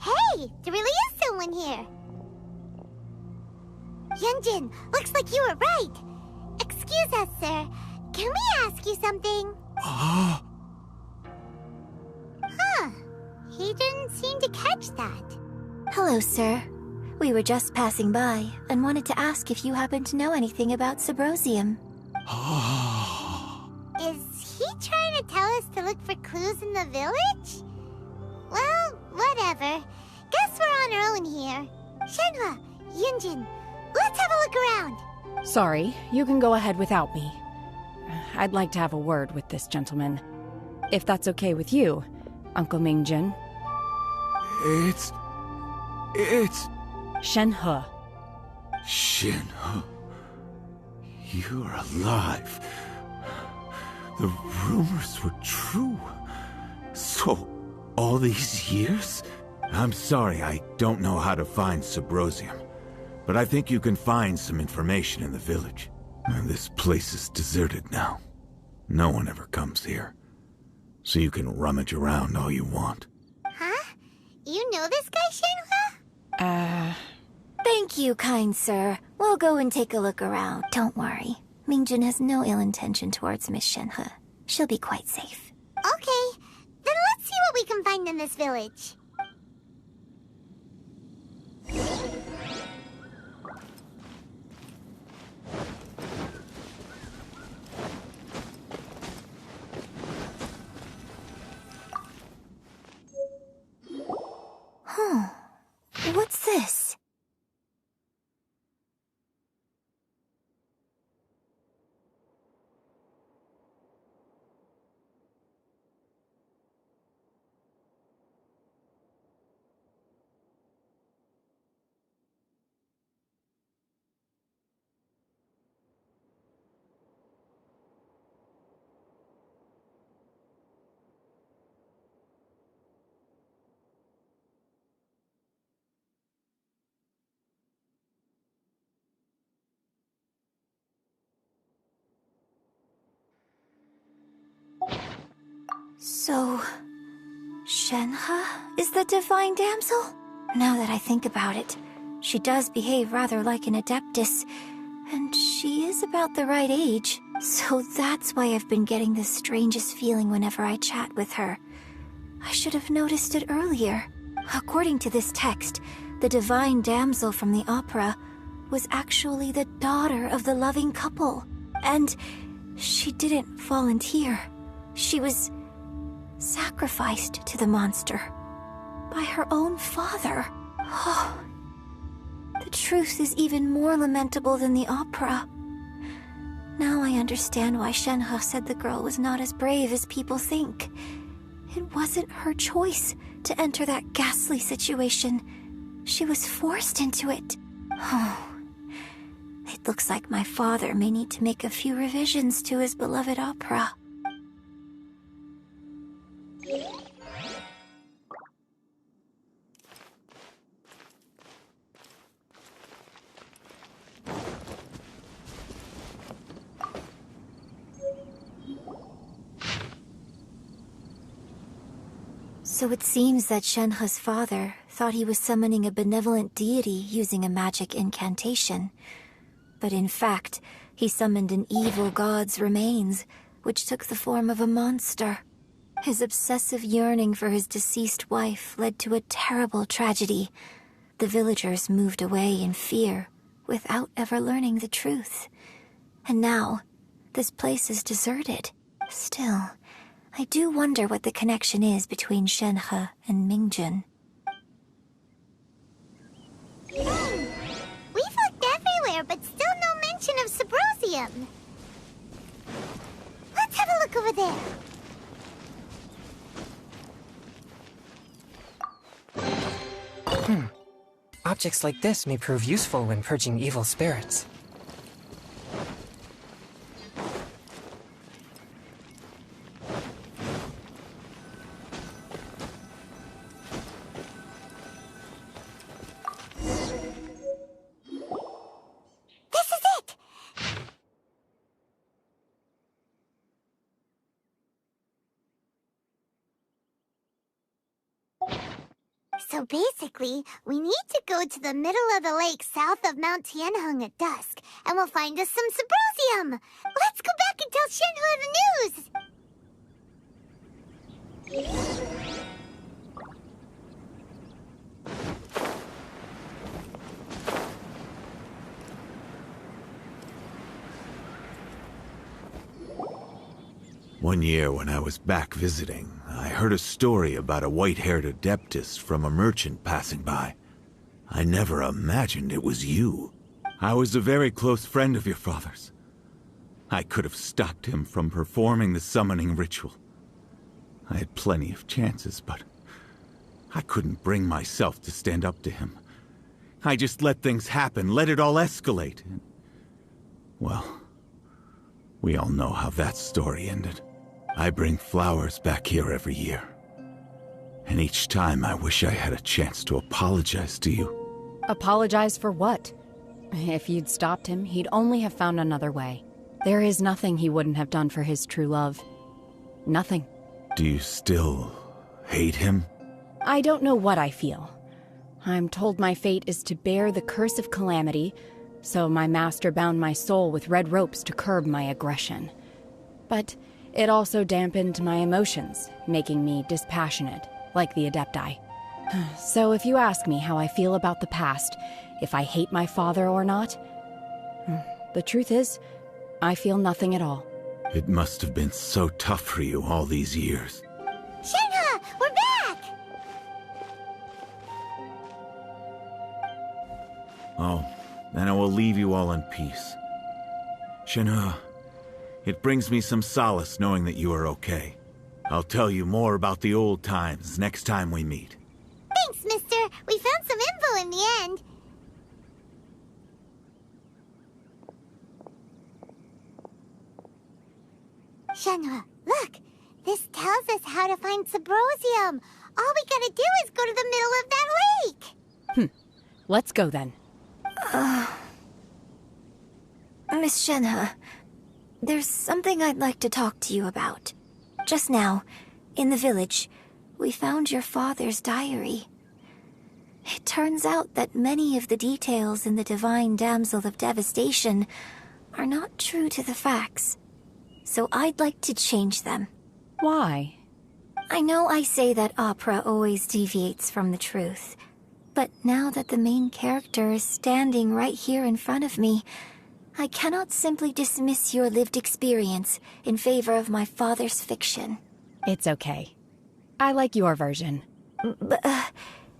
Hey, there really is someone here. Yunjin, looks like you were right. Excuse us, sir. Can we ask you something? Huh. He didn't seem to catch that. Hello, sir. We were just passing by and wanted to ask if you happen to know anything about Subrosium. Is he trying to tell us to look for clues in the village? Well, whatever. Guess we're on our own here. Shenhua, Yunjin, let's have a look around. Sorry, you can go ahead without me. I'd like to have a word with this gentleman. If that's okay with you, Uncle Mingjin. It's... Shenhe. Shenhe. You're alive. The rumors were true. So, all these years? I'm sorry, I don't know how to find Subrosium. But I think you can find some information in the village. And this place is deserted now. No one ever comes here. So you can rummage around all you want. Huh? You know this guy, Shenhua? Thank you, kind sir. We'll go and take a look around. Don't worry. Mingjin has no ill intention towards Miss Shenhe. She'll be quite safe. Okay, then let's see what we can find in this village. What's this? So, Shenhe is the divine damsel? Now that I think about it, she does behave rather like an adeptus, and she is about the right age. So that's why I've been getting the strangest feeling whenever I chat with her. I should have noticed it earlier. According to this text, the divine damsel from the opera was actually the daughter of the loving couple. And she didn't volunteer. She was sacrificed to the monster by her own father. Oh, the truth is even more lamentable than the opera. Now I understand why Shenhe said the girl was not as brave as people think. It wasn't her choice to enter that ghastly situation. She was forced into it. Oh, it looks like my father may need to make a few revisions to his beloved opera. So it seems that Shenhe's father thought he was summoning a benevolent deity using a magic incantation. But in fact, he summoned an evil god's remains, which took the form of a monster. His obsessive yearning for his deceased wife led to a terrible tragedy. The villagers moved away in fear, without ever learning the truth. And now, this place is deserted. Still, I do wonder what the connection is between Shenhe and Mingjun. We've looked everywhere, but still no mention of Subrosium. Let's have a look over there. Objects like this may prove useful when purging evil spirits. So basically, we need to go to the middle of the lake south of Mount Tianheng at dusk, and we'll find us some Subrosium. Let's go back and tell Shenhe the news! One year when I was back visiting, I heard a story about a white-haired adeptus from a merchant passing by. I never imagined it was you. I was a very close friend of your father's. I could have stopped him from performing the summoning ritual. I had plenty of chances, but I couldn't bring myself to stand up to him. I just let things happen, let it all escalate. Well, we all know how that story ended. I bring flowers back here every year. And each time I wish I had a chance to apologize to you. Apologize for what? If you'd stopped him, he'd only have found another way. There is nothing he wouldn't have done for his true love. Nothing. Do you still hate him? I don't know what I feel. I'm told my fate is to bear the curse of calamity, so my master bound my soul with red ropes to curb my aggression. But it also dampened my emotions, making me dispassionate, like the Adepti. So if you ask me how I feel about the past, if I hate my father or not, the truth is, I feel nothing at all. It must have been so tough for you all these years. Shenhe, we're back! Oh, then I will leave you all in peace. Shenhe, it brings me some solace knowing that you are okay. I'll tell you more about the old times next time we meet. Thanks, mister. We found some info in the end. Shenhe, look! This tells us how to find Subrosium. All we gotta do is go to the middle of that lake! Let's go then. Miss Shenhe, there's something I'd like to talk to you about. Just now, In the village, we found your father's diary. It turns out that many of the details in the Divine Damsel of Devastation are not true to the facts. So I'd like to change them. Why? I know I say that opera always deviates from the truth, but now that the main character is standing right here in front of me, I cannot simply dismiss your lived experience in favor of my father's fiction. It's okay. I like your version.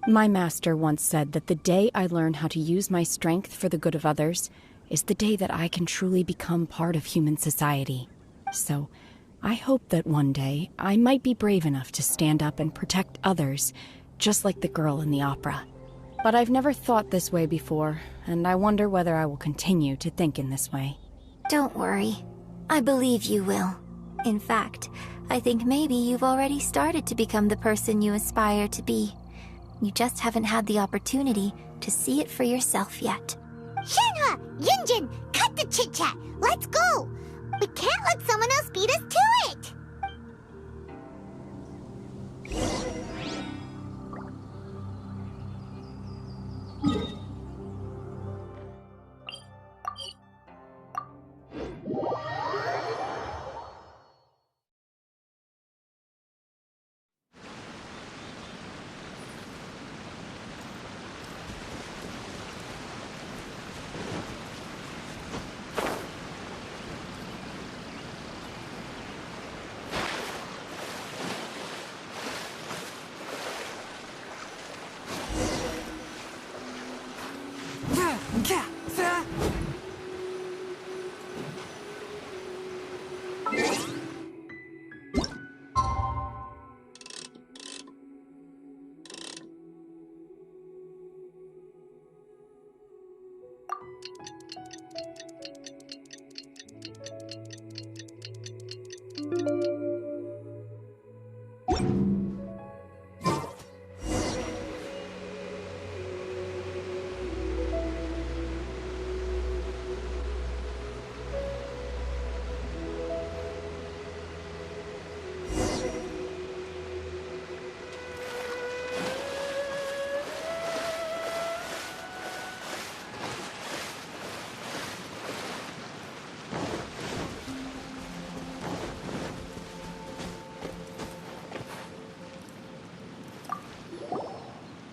My master once said that the day I learn how to use my strength for the good of others is the day that I can truly become part of human society. So, I hope that one day I might be brave enough to stand up and protect others, just like the girl in the opera. But I've never thought this way before, and I wonder whether I will continue to think in this way. Don't worry. I believe you will. In fact, I think maybe you've already started to become the person you aspire to be. You just haven't had the opportunity to see it for yourself yet. Shenhe! Yunjin! Cut the chit-chat! Let's go! We can't let someone else beat us to it!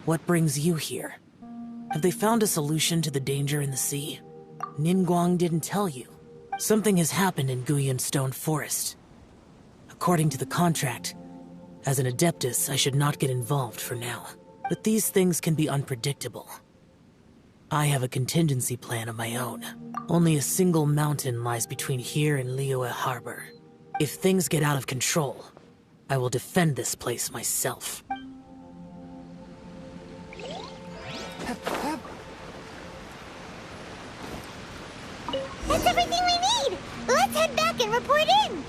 What brings you here? Have they found a solution to the danger in the sea? Ningguang didn't tell you. Something has happened in Guyan Stone Forest. According to the contract, as an Adeptus, I should not get involved for now. But these things can be unpredictable. I have a contingency plan of my own. Only a single mountain lies between here and Liyue Harbor. If things get out of control, I will defend this place myself. That's everything we need! Let's head back and report in!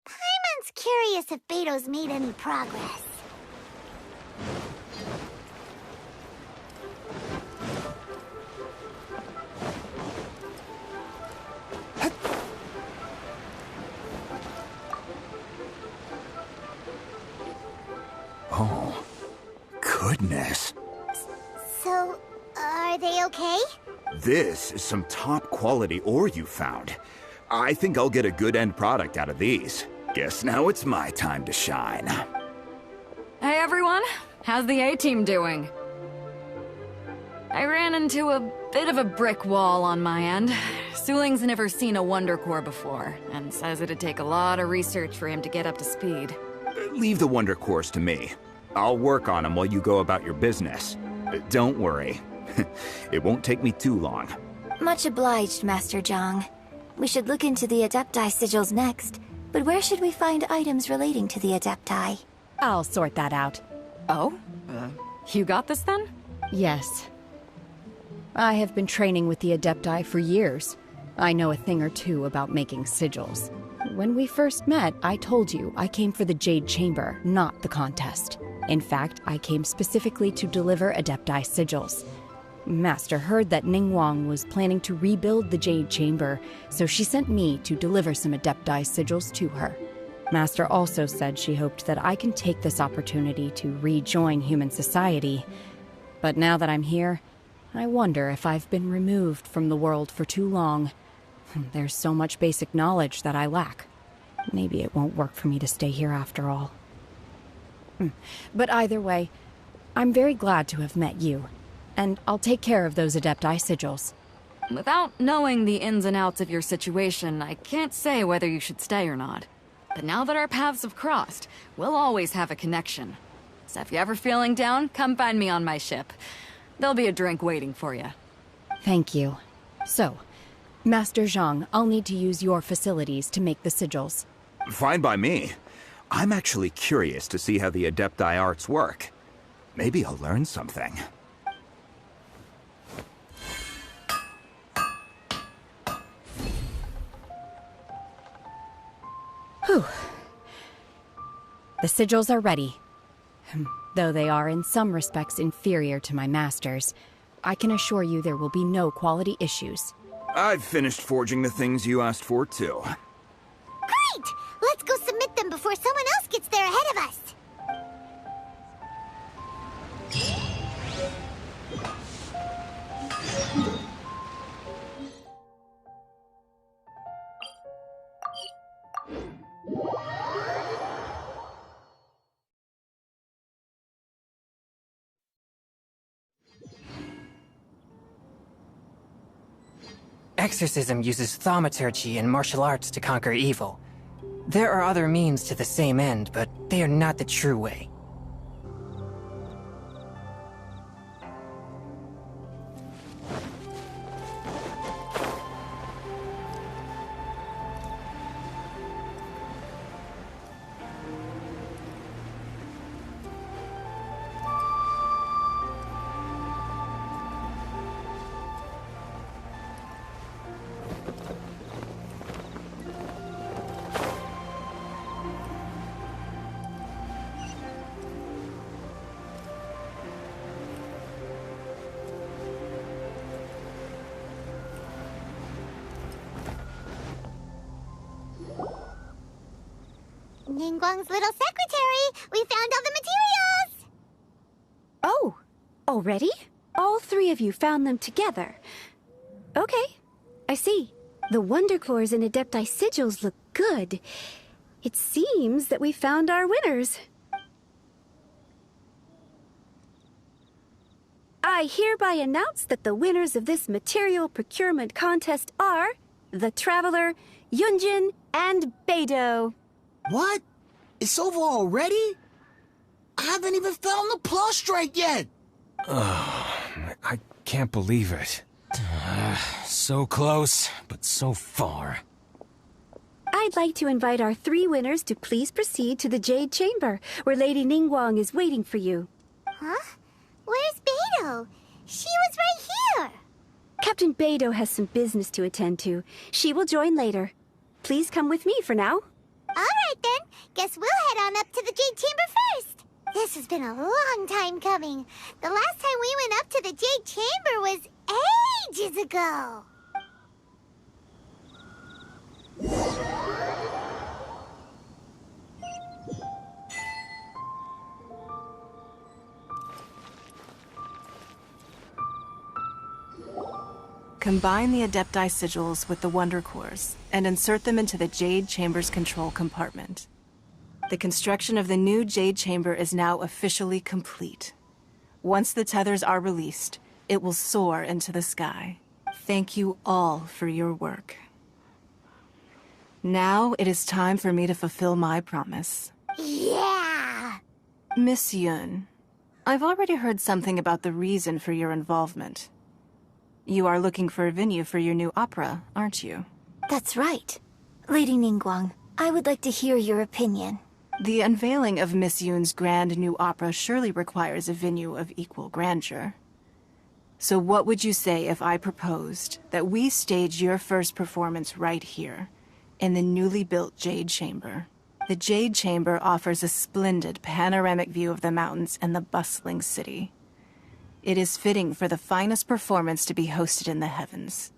Paimon's curious if Beto's made any progress. Oh, goodness. So, are they okay? This is some top-quality ore you found. I think I'll get a good end product out of these. Guess now it's my time to shine. Hey everyone, how's the A-team doing? I ran into a bit of a brick wall on my end. Suling's never seen a Wonder Core before, and says it'd take a lot of research for him to get up to speed. Leave the Wonder Cores to me. I'll work on them while you go about your business. Don't worry. It won't take me too long. Much obliged, Master Zhang. We should look into the Adepti sigils next, but where should we find items relating to the Adepti? I'll sort that out. Oh? You got this then? Yes. I have been training with the Adepti for years. I know a thing or two about making sigils. When we first met, I told you I came for the Jade Chamber, not the contest. In fact, I came specifically to deliver Adepti sigils. Master heard that Ningguang was planning to rebuild the Jade Chamber, so she sent me to deliver some Adepti sigils to her. Master also said she hoped that I can take this opportunity to rejoin human society. But now that I'm here, I wonder if I've been removed from the world for too long. There's so much basic knowledge that I lack. Maybe it won't work for me to stay here after all. But either way, I'm very glad to have met you, and I'll take care of those Adepti sigils. Without knowing the ins and outs of your situation, I can't say whether you should stay or not. But now that our paths have crossed, we'll always have a connection. So if you're ever feeling down, come find me on my ship. There'll be a drink waiting for you. Thank you. So, Master Zhang, I'll need to use your facilities to make the sigils. Fine by me. I'm actually curious to see how the Adepti arts work. Maybe I'll learn something. Whew. The sigils are ready. Though they are in some respects inferior to my master's, I can assure you there will be no quality issues. I've finished forging the things you asked for, too. Great! Let's go submit them before someone else gets there ahead of us. Exorcism uses thaumaturgy and martial arts to conquer evil. There are other means to the same end, but they are not the true way. Ningguang's little secretary! We found all the materials! Oh, already? All three of you found them together. Okay, I see. The Wonder Cores and Adepti sigils look good. It seems that we found our winners. I hereby announce that the winners of this material procurement contest are the Traveler, Yunjin, and Beidou. What? It's over already? I haven't even found the plus strike yet! I can't believe it. So close, but so far. I'd like to invite our three winners to please proceed to the Jade Chamber, where Lady Ningguang is waiting for you. Huh? Where's Beidou? She was right here! Captain Beidou has some business to attend to. She will join later. Please come with me for now. Alright then, guess we'll head on up to the Jade Chamber first. This has been a long time coming. The last time we went up to the Jade Chamber was ages ago. Combine the Adepti sigils with the Wonder Cores and insert them into the Jade Chamber's control compartment. The construction of the new Jade Chamber is now officially complete. Once the tethers are released, it will soar into the sky. Thank you all for your work. Now it is time for me to fulfill my promise. Yeah! Miss Yun, I've already heard something about the reason for your involvement. You are looking for a venue for your new opera, aren't you? That's right. Lady Ningguang, I would like to hear your opinion. The unveiling of Miss Yun's grand new opera surely requires a venue of equal grandeur. So what would you say if I proposed that we stage your first performance right here, in the newly built Jade Chamber. The Jade Chamber offers a splendid panoramic view of the mountains and the bustling city. It is fitting for the finest performance to be hosted in the heavens.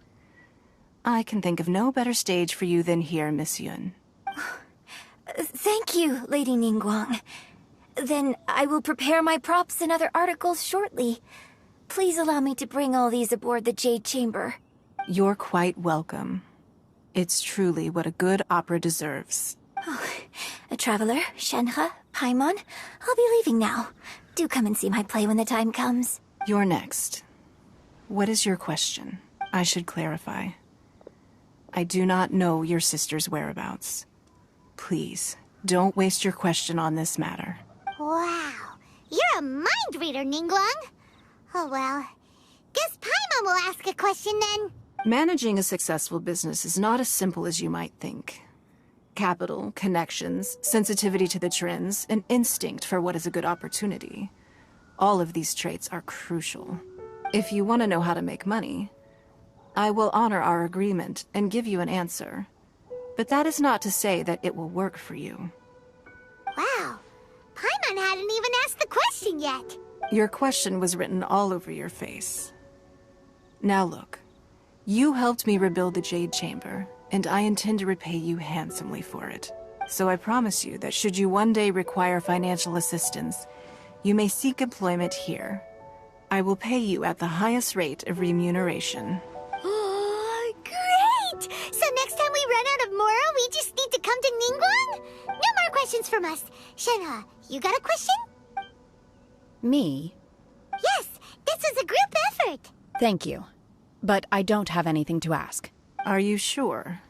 I can think of no better stage for you than here, Miss Yun. Thank you, Lady Ningguang. Then I will prepare my props and other articles shortly. Please allow me to bring all these aboard the Jade Chamber. You're quite welcome. It's truly what a good opera deserves. A traveler, Shenhe, Paimon, I'll be leaving now. Do come and see my play when the time comes. You're next. What is your question? I should clarify. I do not know your sister's whereabouts. Please, don't waste your question on this matter. Wow, you're a mind reader, Ningguang. Oh well, guess Paimon will ask a question then. Managing a successful business is not as simple as you might think. Capital, connections, sensitivity to the trends, and instinct for what is a good opportunity. All of these traits are crucial. If you want to know how to make money, I will honor our agreement and give you an answer. But that is not to say that it will work for you. Wow, Paimon hadn't even asked the question yet. Your question was written all over your face. Now look, you helped me rebuild the Jade Chamber, and I intend to repay you handsomely for it. So I promise you that should you one day require financial assistance, you may seek employment here. I will pay you at the highest rate of remuneration. Oh, great! So next time we run out of Mora, we just need to come to Ningguang? No more questions from us. Shenhe, you got a question? Me? Yes, this is a group effort. Thank you. But I don't have anything to ask. Are you sure?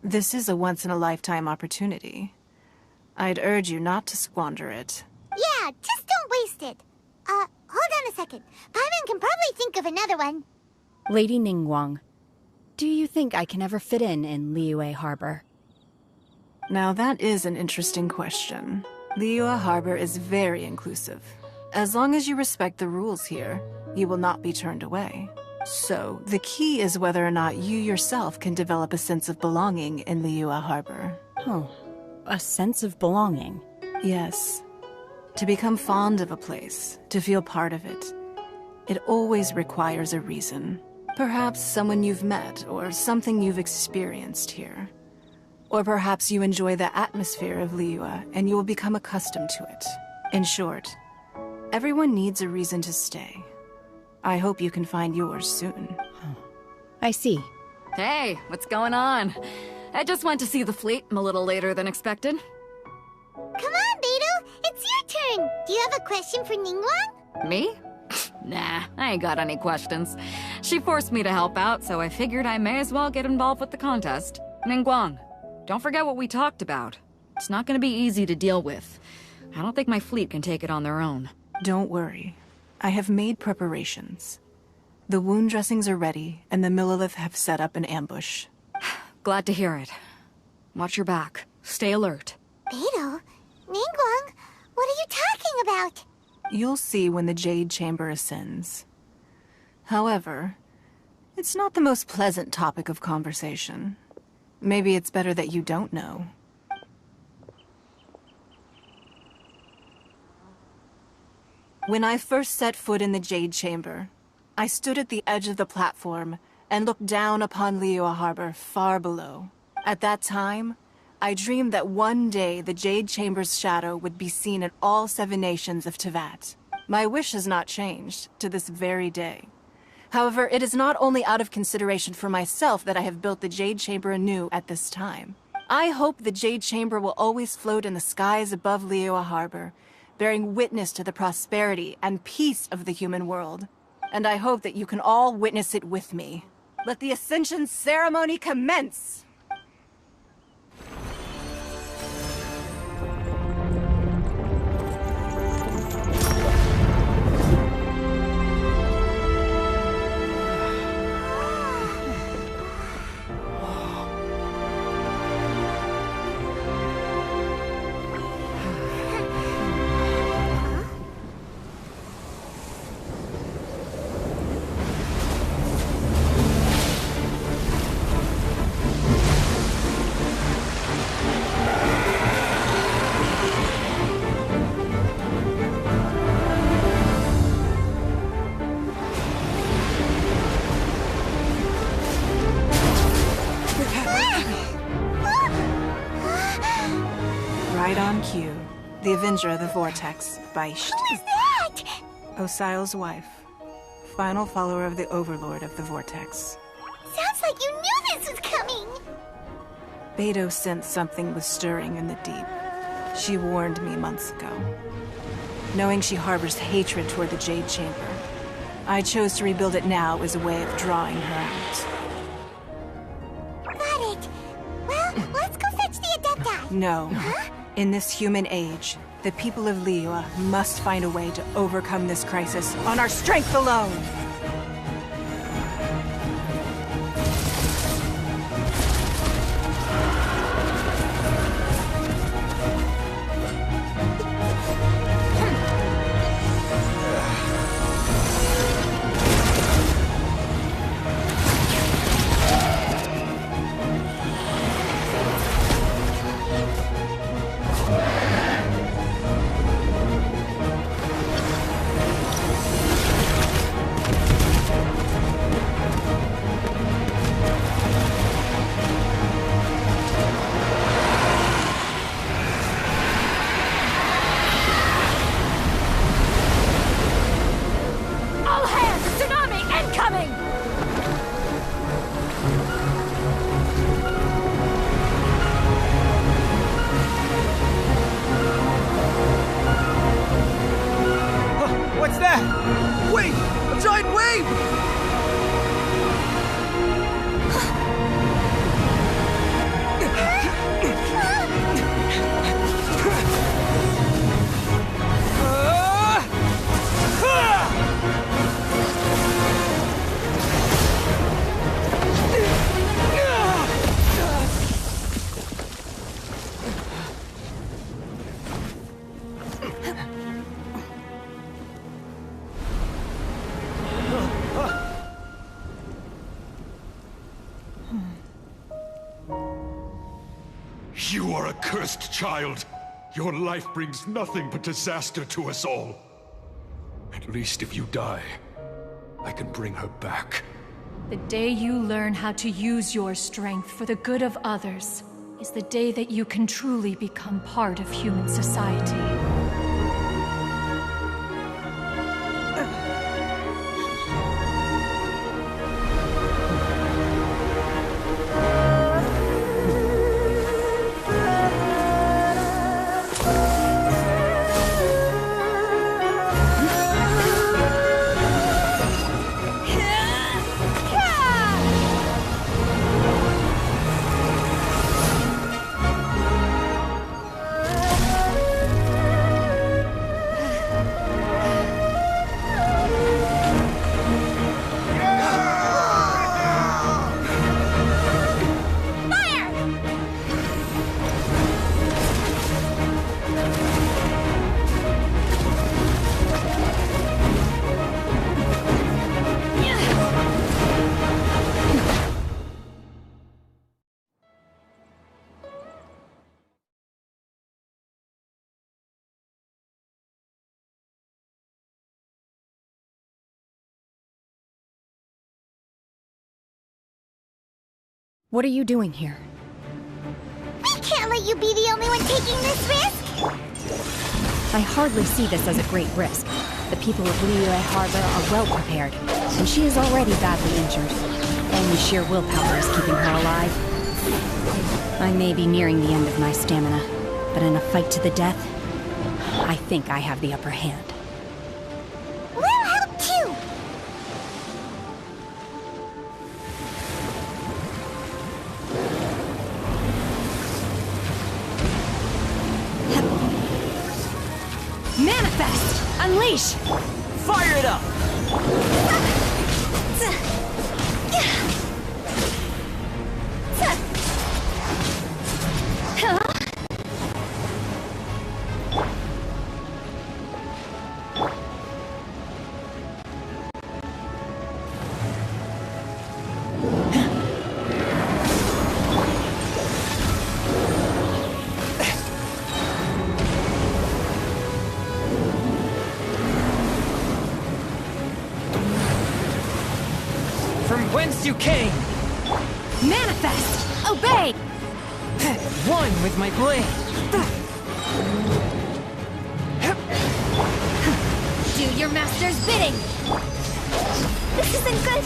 This is a once-in-a-lifetime opportunity. I'd urge you not to squander it. Yeah, just don't waste it. Hold on a second. Paimon can probably think of another one. Lady Ningguang, do you think I can ever fit in Liyue Harbor? Now that is an interesting question. Liyue Harbor is very inclusive. As long as you respect the rules here, you will not be turned away. So, the key is whether or not you yourself can develop a sense of belonging in Liyue Harbor. Oh, a sense of belonging? Yes. To become fond of a place, to feel part of it, it always requires a reason. Perhaps someone you've met, or something you've experienced here. Or perhaps you enjoy the atmosphere of Liyue, and you will become accustomed to it. In short, everyone needs a reason to stay. I hope you can find yours soon. I see. Hey, what's going on? I just went to see the fleet. I'm a little later than expected. Come on, Beidou! It's your turn! Do you have a question for Ningguang? Me? Nah, I ain't got any questions. She forced me to help out, so I figured I may as well get involved with the contest. Ningguang, don't forget what we talked about. It's not gonna be easy to deal with. I don't think my fleet can take it on their own. Don't worry. I have made preparations. The wound dressings are ready, and the Millilith have set up an ambush. Glad to hear it. Watch your back. Stay alert. Beidou? Ningguang? What are you talking about? You'll see when the Jade Chamber ascends. However, it's not the most pleasant topic of conversation. Maybe it's better that you don't know. When I first set foot in the Jade Chamber, I stood at the edge of the platform and looked down upon Liyue Harbor far below. At that time, I dreamed that one day the Jade Chamber's shadow would be seen in all 7 nations of Teyvat. My wish has not changed to this very day. However, it is not only out of consideration for myself that I have built the Jade Chamber anew at this time. I hope the Jade Chamber will always float in the skies above Liyue Harbor, bearing witness to the prosperity and peace of the human world. And I hope that you can all witness it with me. Let the Ascension ceremony commence! Avenger of the Vortex by Who is that? Osial's wife. Final follower of the Overlord of the Vortex. Sounds like you knew this was coming! Beidou sensed something was stirring in the deep. She warned me months ago. Knowing she harbors hatred toward the Jade Chamber, I chose to rebuild it now as a way of drawing her out. Got it! Well, let's go fetch the Adepti! No. Huh? In this human age, the people of Liyue must find a way to overcome this crisis on our strength alone! What's that? Wait! A giant wave! You are a cursed child. Your life brings nothing but disaster to us all. At least if you die, I can bring her back. The day you learn how to use your strength for the good of others is the day that you can truly become part of human society. What are you doing here? We can't let you be the only one taking this risk! I hardly see this as a great risk. The people of Liyue Harbor are well prepared, and she is already badly injured. Only sheer willpower is keeping her alive. I may be nearing the end of my stamina, but in a fight to the death, I think I have the upper hand. We'll help too! Manifest! Unleash! Fire it up! Whence you came! Manifest! Obey! One with my blade! master's bidding! This isn't good!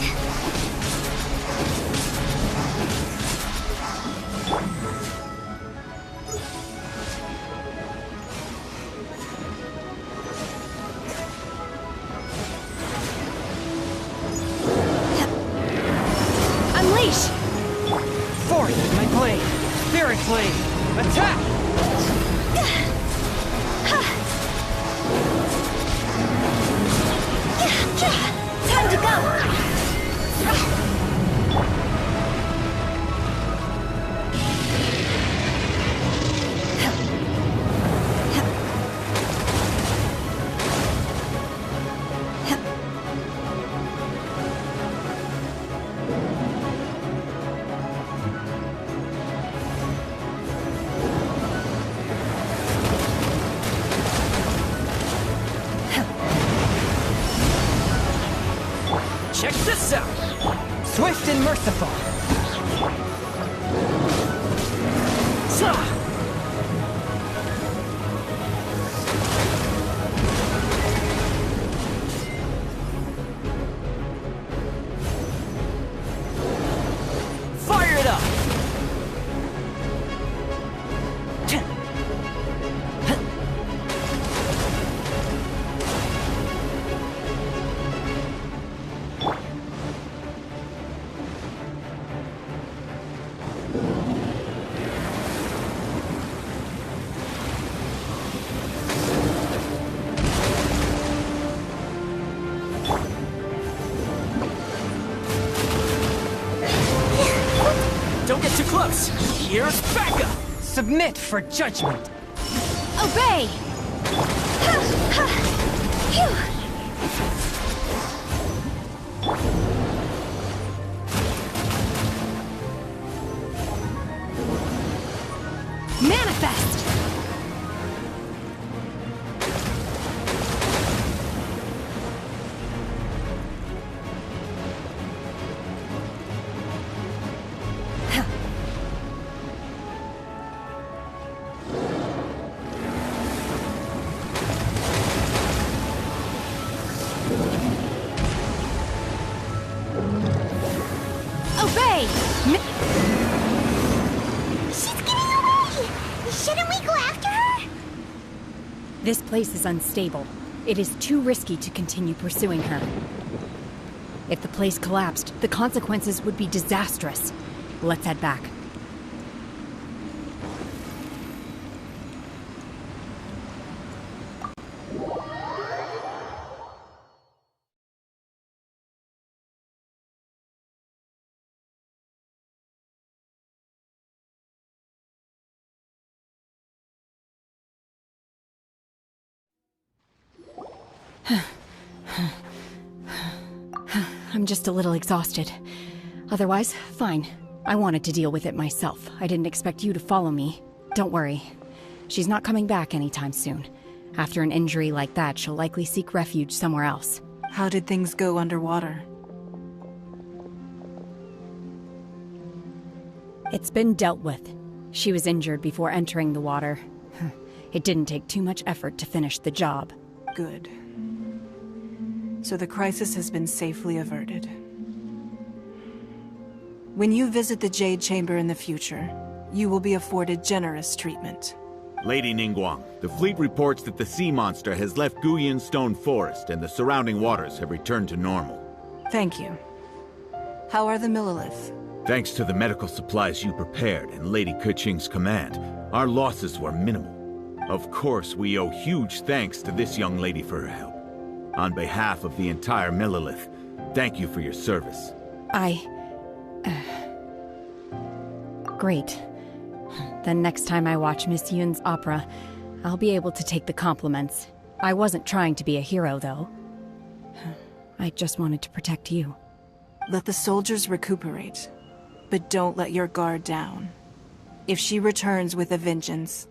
Unleash! Forth, my blade! Spirit blade! Attack! Time to go! Check this out! Swift and merciful! Zah! Fire it up! Don't get too close! Here's backup! Submit for judgment! Obey! Manifest! Obey! She's getting away! Shouldn't we go after her? This place is unstable. It is too risky to continue pursuing her. If the place collapsed, the consequences would be disastrous. Let's head back. I'm just a little exhausted. Otherwise, fine. I wanted to deal with it myself. I didn't expect you to follow me. Don't worry. She's not coming back anytime soon. After an injury like that, she'll likely seek refuge somewhere else. How did things go underwater? It's been dealt with. She was injured before entering the water. It didn't take too much effort to finish the job. Good. So the crisis has been safely averted. When you visit the Jade Chamber in the future, you will be afforded generous treatment. Lady Ningguang, the fleet reports that the sea monster has left Guyun Stone Forest and the surrounding waters have returned to normal. Thank you. How are the Millilith? Thanks to the medical supplies you prepared and Lady Keqing's command, our losses were minimal. Of course, we owe huge thanks to this young lady for her help. On behalf of the entire Millilith, thank you for your service. Great. Then next time I watch Miss Yun's opera, I'll be able to take the compliments. I wasn't trying to be a hero, though. I just wanted to protect you. Let the soldiers recuperate, but don't let your guard down. If she returns with a vengeance,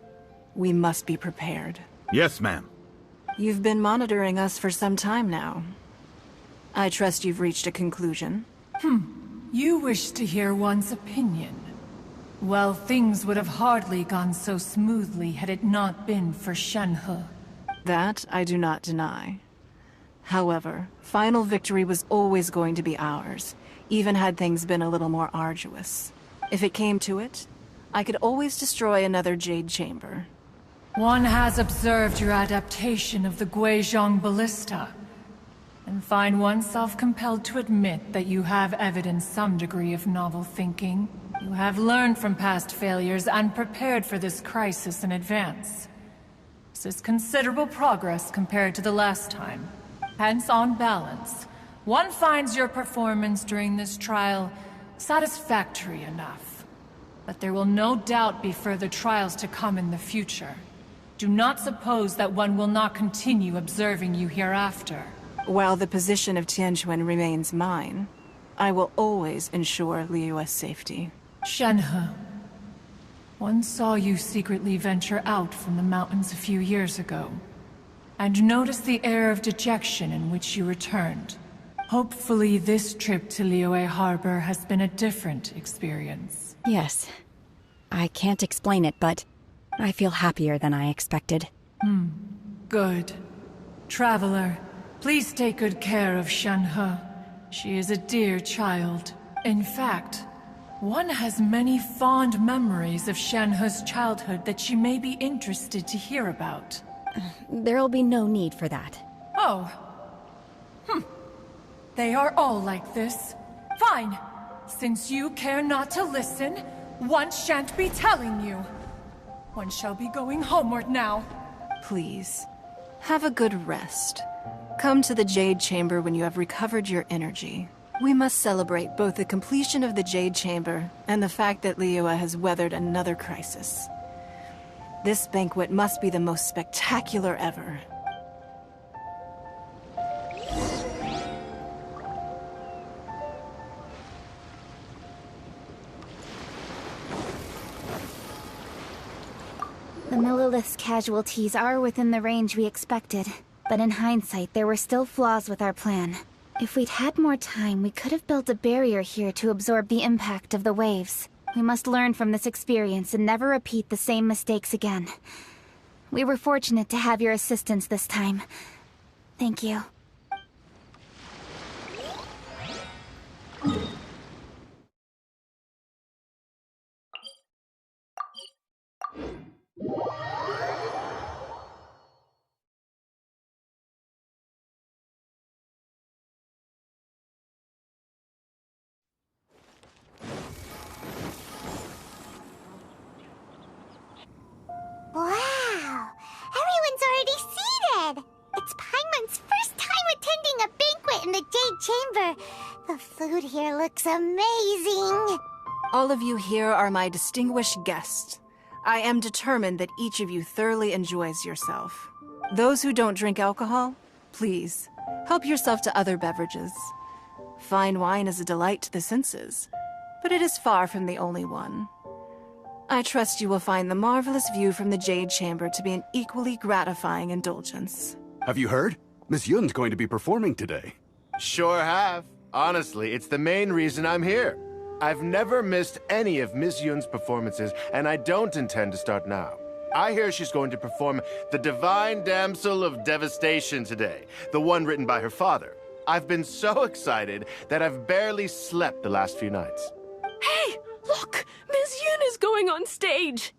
we must be prepared. Yes, ma'am. You've been monitoring us for some time now. I trust you've reached a conclusion. You wish to hear one's opinion. Well, things would have hardly gone so smoothly had it not been for Shenhe. That I do not deny. However, final victory was always going to be ours, even had things been a little more arduous. If it came to it, I could always destroy another Jade Chamber. One has observed your adaptation of the Guizhong Ballista, and find oneself compelled to admit that you have evidenced some degree of novel thinking. You have learned from past failures and prepared for this crisis in advance. This is considerable progress compared to the last time. Hence, on balance, one finds your performance during this trial satisfactory enough. But there will no doubt be further trials to come in the future. Do not suppose that one will not continue observing you hereafter. While the position of Tianquan remains mine, I will always ensure Liyue's safety. Shenhe, one saw you secretly venture out from the mountains a few years ago, and noticed the air of dejection in which you returned. Hopefully this trip to Liyue Harbor has been a different experience. Yes. I can't explain it, but I feel happier than I expected. Good. Traveler, please take good care of Shenhe. She is a dear child. In fact, one has many fond memories of Shenhe's childhood that she may be interested to hear about. There'll be no need for that. Oh. They are all like this. Fine. Since you care not to listen, one shan't be telling you. One shall be going homeward now. Please, have a good rest. Come to the Jade Chamber when you have recovered your energy. We must celebrate both the completion of the Jade Chamber and the fact that Liyue has weathered another crisis. This banquet must be the most spectacular ever. The Millilith's casualties are within the range we expected, but in hindsight, there were still flaws with our plan. If we'd had more time, we could have built a barrier here to absorb the impact of the waves. We must learn from this experience and never repeat the same mistakes again. We were fortunate to have your assistance this time. Thank you. Wow! Everyone's already seated! It's Paimon's first time attending a banquet in the Jade Chamber. The food here looks amazing! All of you here are my distinguished guests. I am determined that each of you thoroughly enjoys yourself. Those who don't drink alcohol, please, help yourself to other beverages. Fine wine is a delight to the senses, but it is far from the only one. I trust you will find the marvelous view from the Jade Chamber to be an equally gratifying indulgence. Have you heard? Miss Yun's going to be performing today. Sure have. Honestly, it's the main reason I'm here. I've never missed any of Miss Yun's performances, and I don't intend to start now. I hear she's going to perform The Divine Damsel of Devastation today, the one written by her father. I've been so excited that I've barely slept the last few nights. Hey, look! Miss Yun is going on stage!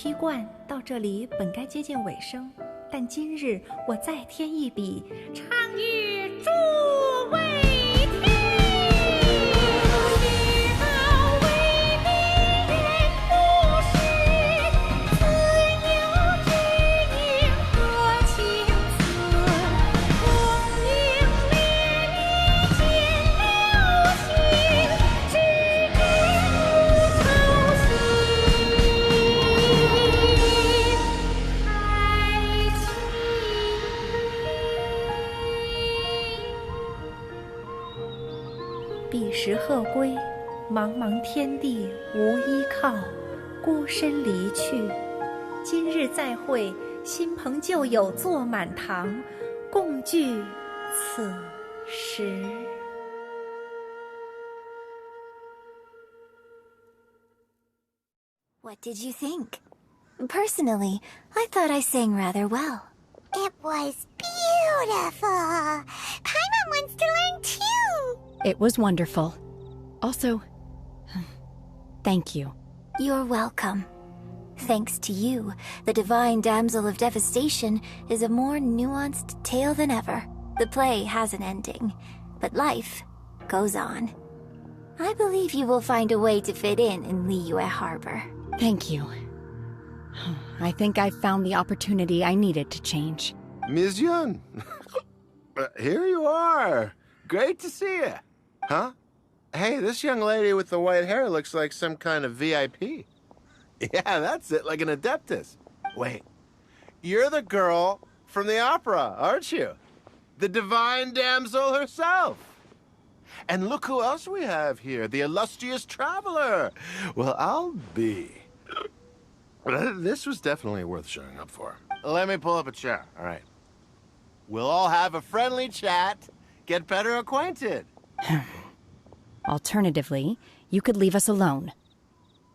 批冠到这里本该接近尾声，但今日我再添一笔，唱与诸位听。彼时鹤归，茫茫天地无依靠，孤身离去。今日再会，新朋旧友坐满堂，共聚此时。What did you think? Personally, I thought I sang rather well. It was beautiful. Paimon wants to learn too. It was wonderful. Also, thank you. You're welcome. Thanks to you, the Divine Damsel of Devastation is a more nuanced tale than ever. The play has an ending, but life goes on. I believe you will find a way to fit in Liyue Harbor. Thank you. I think I've found the opportunity I needed to change. Ms. Yun, here you are. Great to see you. Huh? Hey, this young lady with the white hair looks like some kind of VIP. Yeah, that's it, like an Adeptus. Wait, you're the girl from the opera, aren't you? The Divine Damsel herself. And look who else we have here, the illustrious traveler. Well, I'll be. This was definitely worth showing up for. Let me pull up a chair, all right? We'll all have a friendly chat, get better acquainted. Alternatively, you could leave us alone.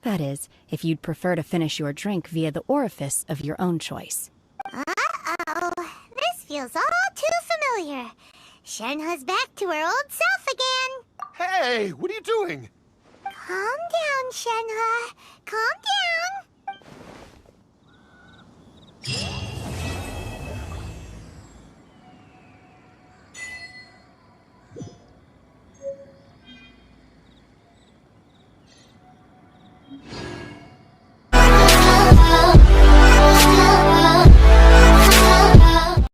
That is, if you'd prefer to finish your drink via the orifice of your own choice. Uh-oh. This feels all too familiar. Shenhe's back to her old self again. Hey, what are you doing? Calm down, Shenhe. Calm down.